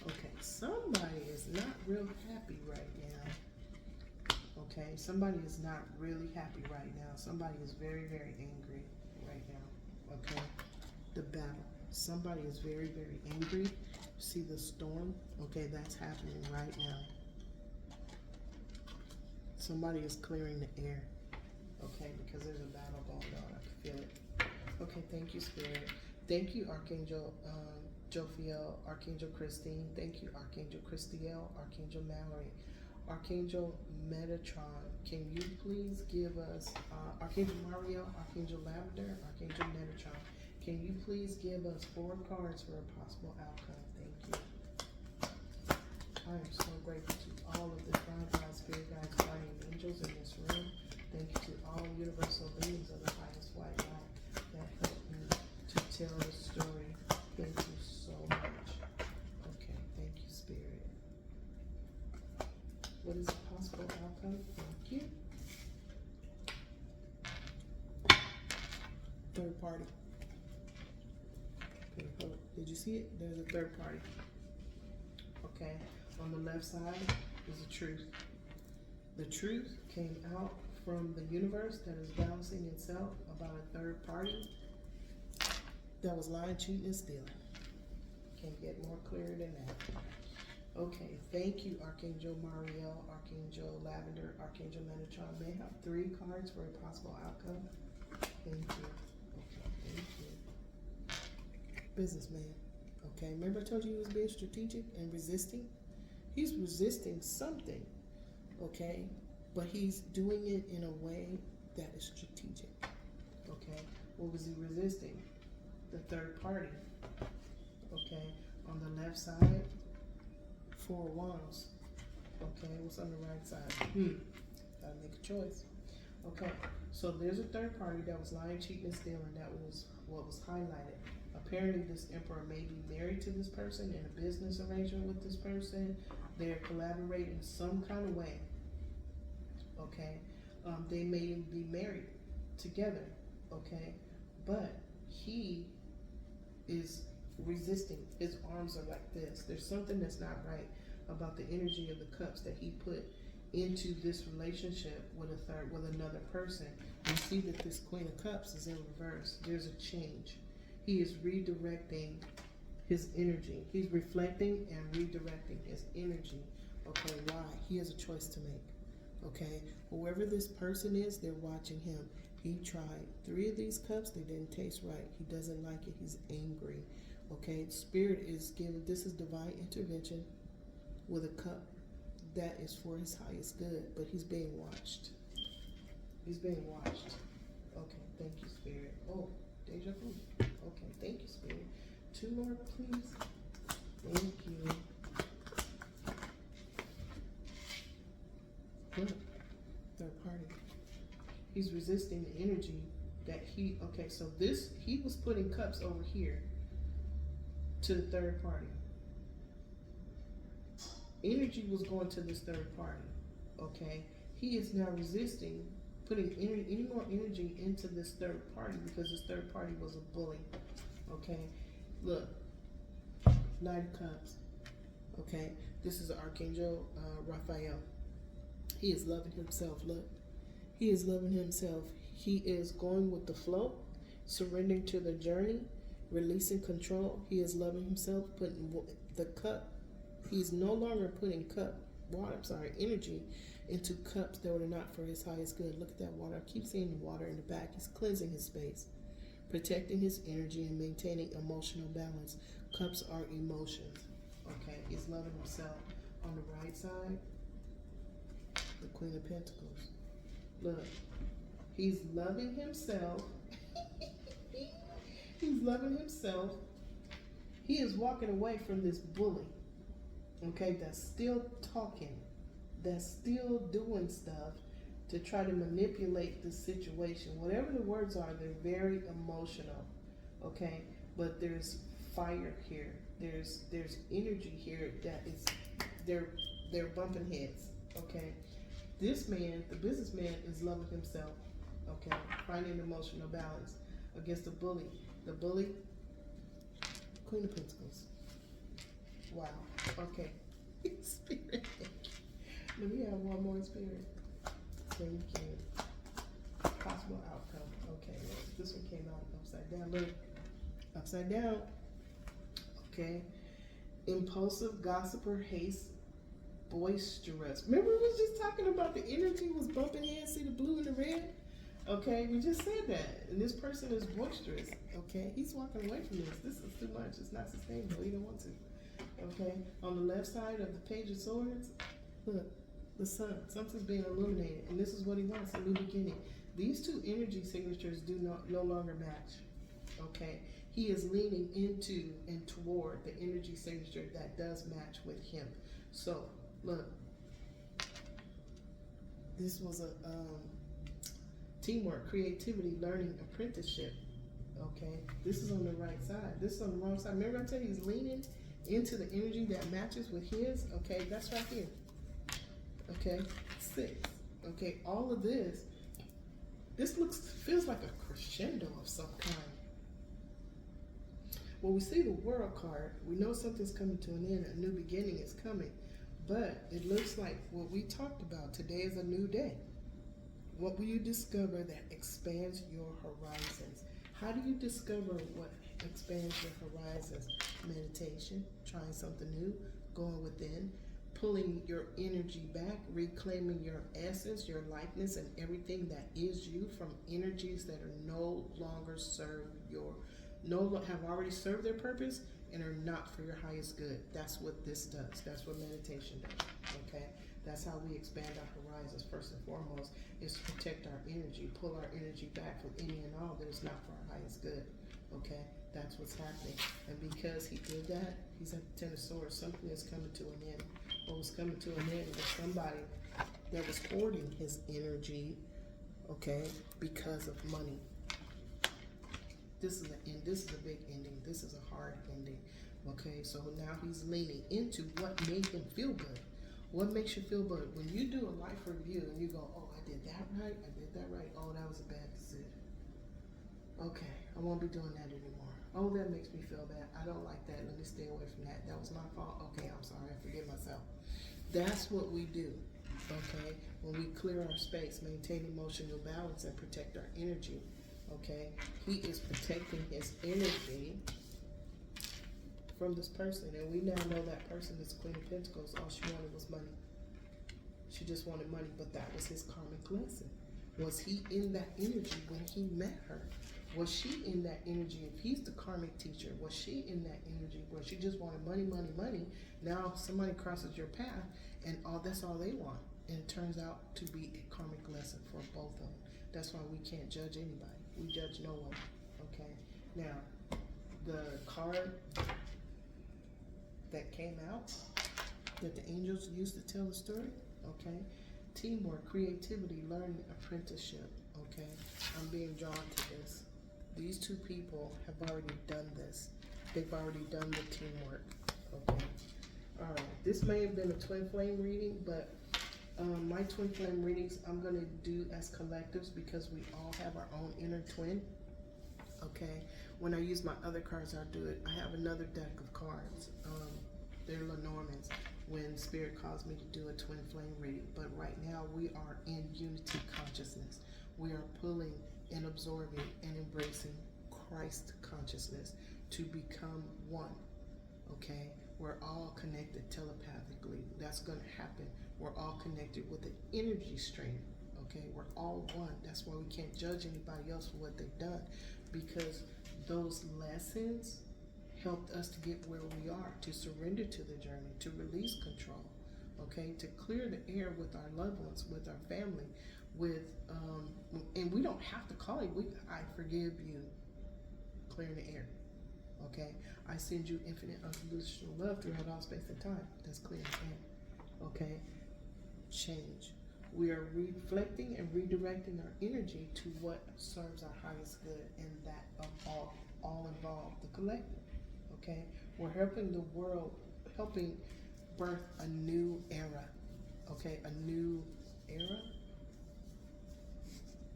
Okay, somebody is not real happy right now. Okay, somebody is not really happy right now. Somebody is very, very angry right now. Okay, the battle. Somebody is very, very angry. See the storm? Okay, that's happening right now. Somebody is clearing the air. Okay, because there's a battle going on. I can feel it. Okay, thank you, Spirit. Thank you, Archangel Jophiel, Archangel Christine. Thank you, Archangel Christiel, Archangel Mallory, Archangel Metatron. Can you please give us, Archangel Mario, Archangel Lavender, Archangel Metatron. Can you please give us 4 cards for a possible outcome? Thank you. I am so grateful to all of the divine God, spirit guides, guardian angels in this room. Thank you to all universal beings of the highest white light that helped me to tell the story. Thank you so much. Okay, thank you, Spirit. What is the possible outcome? Thank you. Third party. Okay, hold on. Did you see it? There's a third party. Okay, on the left side is the truth. The truth came out from the universe that is balancing itself about a third party that was lying, cheating, and stealing. Can't get more clear than that. Okay, thank you, Archangel Mariel, Archangel Lavender, Archangel Metatron. May I have 3 cards for a possible outcome? Thank you. Okay, thank you. Businessman. Okay, remember I told you he was being strategic and resisting? He's resisting something, okay? But he's doing it in a way that is strategic, okay? What was he resisting? The third party, okay? On the left side, 4 wands, okay? What's on the right side? Gotta make a choice. Okay, so there's a third party that was lying, cheating, and stealing. That was what was highlighted. Apparently, this emperor may be married to this person, in a business arrangement with this person. They're collaborating some kind of way, okay? They may be married together, okay? But he is resisting. His arms are like this. There's something that's not right about the energy of the cups that he put into this relationship with another person. You see that this Queen of Cups is in reverse. There's a change. He is redirecting his energy. He's reflecting and redirecting his energy. Okay, why? He has a choice to make. Okay, whoever this person is, they're watching him. He tried 3 of these cups, they didn't taste right. He doesn't like it, he's angry. Okay, Spirit is giving, this is divine intervention with a cup that is for his highest good, but he's being watched. He's being watched. Okay, thank you, Spirit. Oh, deja vu. Okay, thank you, Spirit. 2 more, please. Thank you. Good. Third party. He's resisting the energy that he, okay, so this, he was putting cups over here to the third party. Energy was going to this third party, okay? He is now resisting putting any more energy into this third party because this third party was a bully, okay? Look, Knight of Cups, okay? This is Archangel Raphael. He is loving himself, look. He is loving himself. He is going with the flow, surrendering to the journey, releasing control. He is loving himself, putting the cup He's no longer putting energy into cups that were not for his highest good. Look at that water. I keep seeing the water in the back. He's cleansing his space, protecting his energy, and maintaining emotional balance. Cups are emotions. Okay, he's loving himself. On the right side, the Queen of Pentacles. Look, he's loving himself. He's loving himself. He is walking away from this bully, okay, that's still talking, that's still doing stuff to try to manipulate the situation. Whatever the words are, they're very emotional, okay? But there's fire here. There's energy here that is, they're bumping heads, okay? This man, the businessman, is loving himself, okay? Finding emotional balance against the bully. The bully, Queen of Pentacles. Wow. Okay. Spirit. Let me have one more, Spirit. King. Possible outcome. Okay. This one came out upside down. Look. Upside down. Okay. Impulsive, gossiper, haste, boisterous. Remember we was just talking about the energy was bumping heads. See the blue and the red? Okay, we just said that. And this person is boisterous. Okay, he's walking away from this. This is too much. It's not sustainable. He don't want to. Okay, on the left side of the Page of Swords, look, the sun. Something's being illuminated. And this is what he wants, a new beginning. These two energy signatures do no longer match. Okay, he is leaning into and toward the energy signature that does match with him. So, look, this was a teamwork, creativity, learning, apprenticeship. Okay, this is on the right side. This is on the wrong side. Remember I said he's leaning into the energy that matches with his? Okay, that's right here. Okay, 6. Okay, all of this feels like a crescendo of some kind. When we see the World card, we know something's coming to an end, a new beginning is coming. But it looks like what we talked about, today is a new day. What will you discover that expands your horizons? How do you discover what expands your horizons? Meditation, trying something new, going within, pulling your energy back, reclaiming your essence, your likeness, and everything that is you from energies that are no longer have already served their purpose and are not for your highest good. That's what this does. That's what meditation does. Okay? That's how we expand our horizons. First and foremost is to protect our energy, pull our energy back from any and all that is not for our highest good. Okay? That's what's happening. And because he did that, he's at the Ten of Swords. Something is coming to an end. What was coming to an end was somebody that was hoarding his energy, okay, because of money. This is an end. This is a big ending. This is a hard ending. Okay, so now he's leaning into what made him feel good. What makes you feel good? When you do a life review and you go, oh, I did that right, I did that right, oh, that was a bad decision. Okay, I won't be doing that anymore. Oh, that makes me feel bad. I don't like that. Let me stay away from that. That was my fault. Okay, I'm sorry. I forgive myself. That's what we do, okay? When we clear our space, maintain emotional balance, and protect our energy, okay? He is protecting his energy from this person, and we now know that person is Queen of Pentacles. All she wanted was money. She just wanted money, but that was his karmic lesson. Was he in that energy when he met her? Was she in that energy? If he's the karmic teacher, was she in that energy where she just wanted money, money, money? Now somebody crosses your path, and that's all they want. And it turns out to be a karmic lesson for both of them. That's why we can't judge anybody. We judge no one, okay? Now, the card that came out, that the angels used to tell the story, okay? Teamwork, creativity, learning, apprenticeship, okay? I'm being drawn to this. These two people have already done this. They've already done the teamwork, okay? All right, this may have been a twin flame reading, but my twin flame readings I'm gonna do as collectives because we all have our own inner twin, okay? When I use my other cards, I'll do it. I have another deck of cards. They're Lenormands when Spirit calls me to do a twin flame reading. But right now we are in unity consciousness. We are pulling and absorbing and embracing Christ consciousness to become one, okay? We're all connected telepathically. That's going to happen. We're all connected with an energy stream. Okay, we're all one. That's why we can't judge anybody else for what they've done, because those lessons helped us to get where we are, to surrender to the journey, to release control, okay, to clear the air with our loved ones, with our family, with, and we don't have to call it, I forgive you, clearing the air, okay? I send you infinite unconditional love throughout all space and time. That's clearing the air, okay? Change. We are reflecting and redirecting our energy to what serves our highest good, and that of all involved, the collective. Okay, we're helping the world, helping birth a new era. Okay, a new era.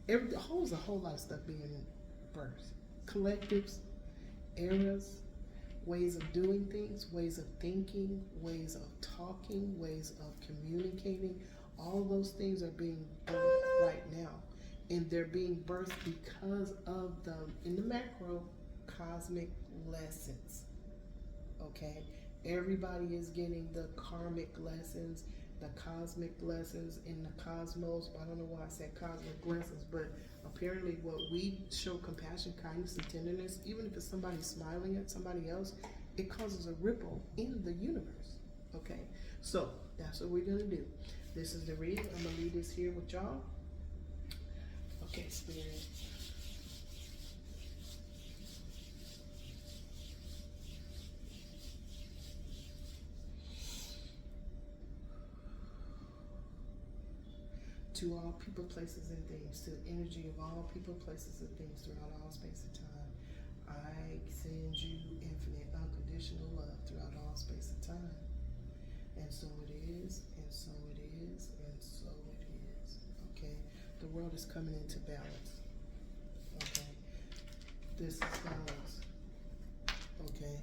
There's a whole lot of stuff being birthed. Collectives, eras, ways of doing things, ways of thinking, ways of talking, ways of communicating. All those things are being birthed right now, and they're being birthed because of in the macro, cosmic lessons. Okay, everybody is getting the karmic lessons, the cosmic lessons in the cosmos. I don't know why I said cosmic lessons, but apparently what we show compassion, kindness, and tenderness, even if it's somebody smiling at somebody else, it causes a ripple in the universe. Okay, so that's what we're gonna do. This is the reading. I'm gonna leave this here with y'all. Okay, Spirit. To all people, places, and things, to the energy of all people, places, and things throughout all space and time, I send you infinite, unconditional love throughout all space and time. And so it is, and so it is, and so it is. Okay? The world is coming into balance. Okay? This is balance. Okay?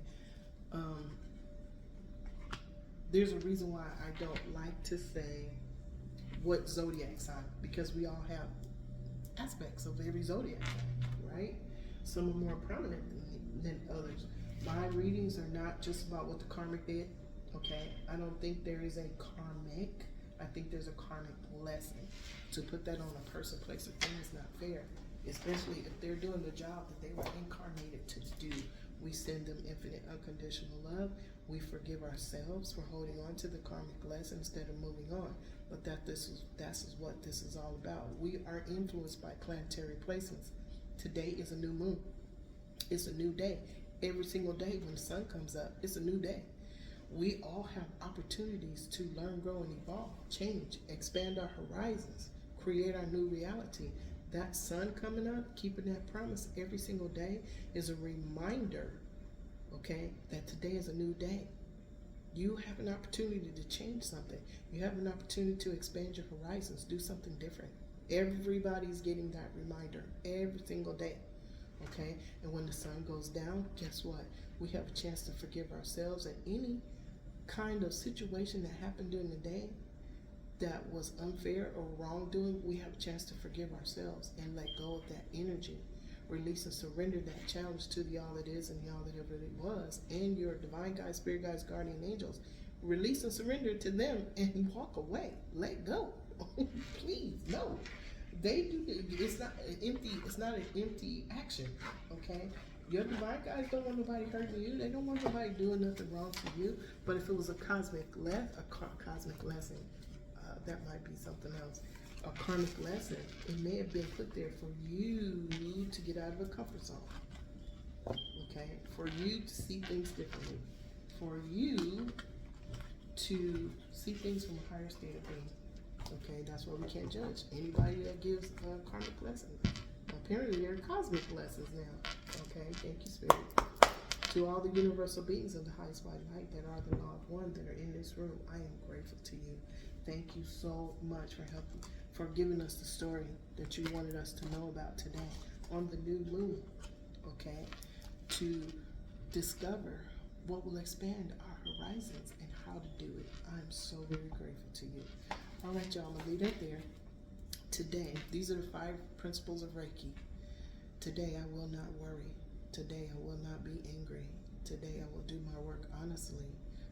There's a reason why I don't like to say what zodiac sign, because we all have aspects of every zodiac sign, right? Some are more prominent than others. My readings are not just about what the karmic did, okay? I don't think there is a karmic. I think there's a karmic lesson. To put that on a person, place, or thing is not fair, especially if they're doing the job that they were incarnated to do. We send them infinite unconditional love. We forgive ourselves for holding on to the karmic lesson instead of moving on. But that's what this is all about. We are influenced by planetary placements. Today is a new moon. It's a new day. Every single day when the sun comes up, it's a new day. We all have opportunities to learn, grow, and evolve, change, expand our horizons, create our new reality. That sun coming up, keeping that promise every single day, is a reminder, okay, that today is a new day. You have an opportunity to change something. You have an opportunity to expand your horizons, do something different. Everybody's getting that reminder every single day, okay? And when the sun goes down, guess what? We have a chance to forgive ourselves, and any kind of situation that happened during the day that was unfair or wrongdoing, we have a chance to forgive ourselves and let go of that energy. Release and surrender that challenge to the all it is and the all that ever it was, and your divine guides, spirit guides, guardian angels. Release and surrender to them and walk away. Let go. Please, no. They do. It's not an empty. It's not an empty action. Okay. Your divine guides don't want nobody hurting you. They don't want nobody doing nothing wrong to you. But if it was a cosmic lesson, that might be something else. A karmic lesson, it may have been put there for you to get out of a comfort zone, okay, for you to see things differently, for you to see things from a higher state of being, okay. That's why we can't judge anybody that gives a karmic lesson. Apparently there are cosmic lessons now, okay. Thank you, Spirit. To all the universal beings of the highest white light that are the law of one that are in this room, I am grateful to you. Thank you so much for giving us the story that you wanted us to know about today on the new moon, okay? To discover what will expand our horizons and how to do it. I'm so very grateful to you. All right, y'all, I'm gonna leave it there. Today, these are the 5 principles of Reiki. Today, I will not worry. Today, I will not be angry. Today, I will do my work honestly.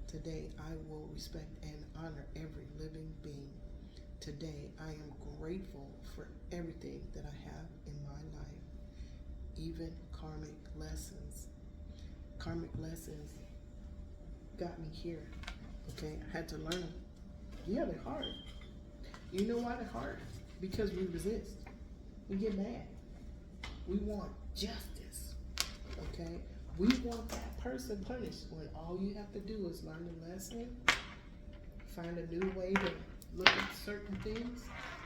Today, I will respect and honor every living being. Today, I am grateful for everything that I have in my life, even karmic lessons. Karmic lessons got me here. Okay, I had to learn them. Yeah, they're hard. You know why they're hard? Because we resist. We get mad. We want justice. Okay? We want that person punished when all you have to do is learn the lesson, find a new way to look at certain things,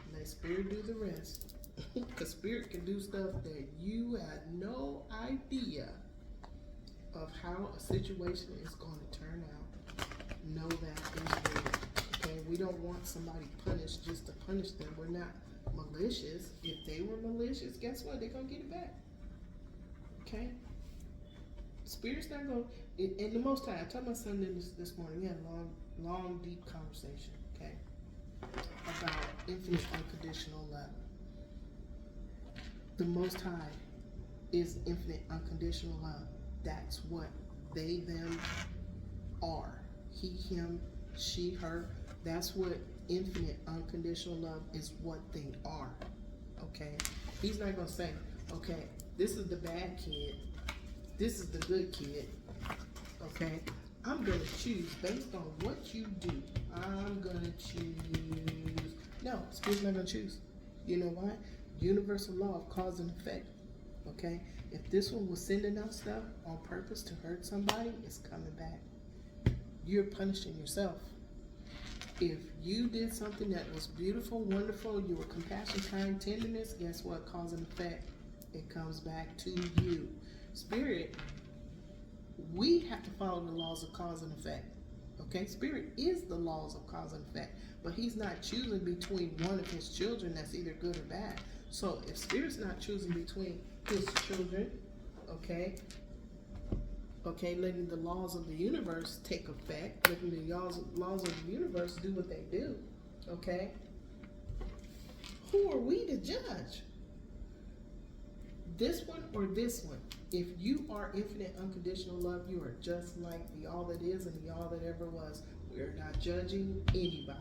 and let spirit do the rest. Because spirit can do stuff that you had no idea of how a situation is going to turn out. Know that is real. Okay? We don't want somebody punished just to punish them. We're not malicious. If they were malicious, guess what? They're going to get it back. Okay? Spirit's not going to, and the Most High, I told my son this morning, we had a long, deep conversation, okay, about infinite unconditional love. The Most High is infinite unconditional love. That's what they, them are. He, him, she, her. That's what infinite unconditional love is, what they are, okay? He's not going to say, okay, this is the bad kid, this is the good kid, okay? I'm going to choose based on what you do. I'm going to choose. No, Spirit's not going to choose. You know why? Universal law of cause and effect, okay? If this one was sending out stuff on purpose to hurt somebody, it's coming back. You're punishing yourself. If you did something that was beautiful, wonderful, you were compassion, kind, tenderness, guess what? Cause and effect. It comes back to you. Spirit, we have to follow the laws of cause and effect. Okay? Spirit is the laws of cause and effect. But he's not choosing between one of his children that's either good or bad. So if Spirit's not choosing between his children, okay, letting the laws of the universe take effect, letting the laws of the universe do what they do, okay, who are we to judge? This one or this one? If you are infinite unconditional love, you are just like the all that is and the all that ever was. We're not judging anybody,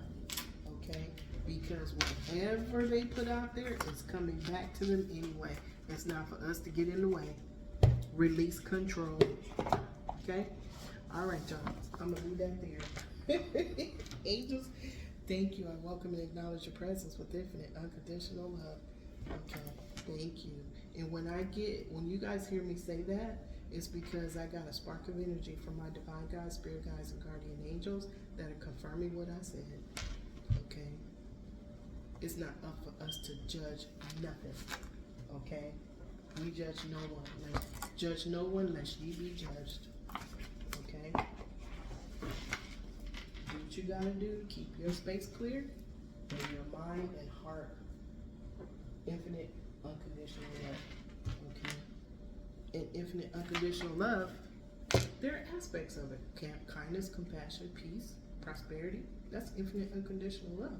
okay? Because whatever they put out there is coming back to them anyway. It's not for us to get in the way. Release control. Okay? All right, y'all. I'm going to leave that there. Angels, thank you. I welcome and acknowledge your presence with infinite unconditional love. Okay, thank you. And when you guys hear me say that, it's because I got a spark of energy from my divine guides, spirit guides, and guardian angels that are confirming what I said. Okay? It's not up for us to judge nothing. Okay? We judge no one. Judge no one lest ye be judged. Okay? Do what you gotta do to keep your space clear and your mind and heart infinite unconditional love. Okay? In infinite unconditional love, there are aspects of it. Kindness, compassion, peace, prosperity. That's infinite unconditional love.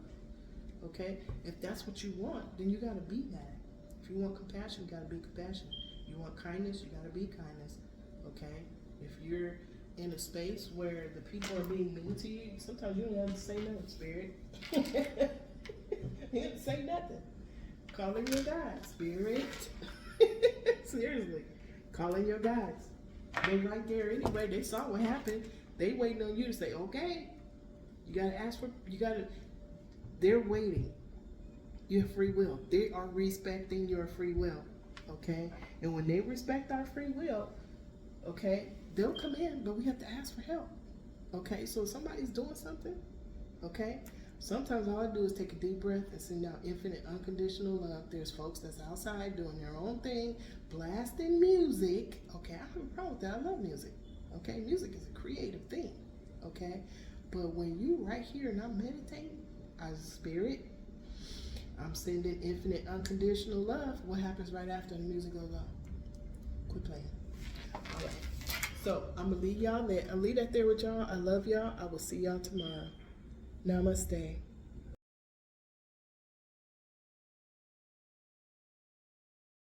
Okay? If that's what you want, then you gotta be that. If you want compassion, you gotta be compassionate. You want kindness, you gotta be kindness. Okay? If you're in a space where the people are being mean to you, sometimes you don't have to say nothing, Spirit. You have to say nothing. Calling your guides, Spirit. Seriously. Calling your guides. They're right there anyway. They saw what happened. They waiting on you to say, okay. You gotta ask for, they're waiting. Your free will. They are respecting your free will. Okay? And when they respect our free will, okay, they'll come in, but we have to ask for help. Okay? So if somebody's doing something, okay, sometimes all I do is take a deep breath and send out infinite unconditional love. There's folks that's outside doing their own thing, blasting music. Okay? I don't have a problem with that. I love music. Okay? Music is a creative thing. Okay? But when you right here and I'm meditating, as a spirit, I'm sending infinite unconditional love. What happens right after the music goes on? Quit playing. All right. So I'm going to leave y'all there. I'll leave that there with y'all. I love y'all. I will see y'all tomorrow. Namaste.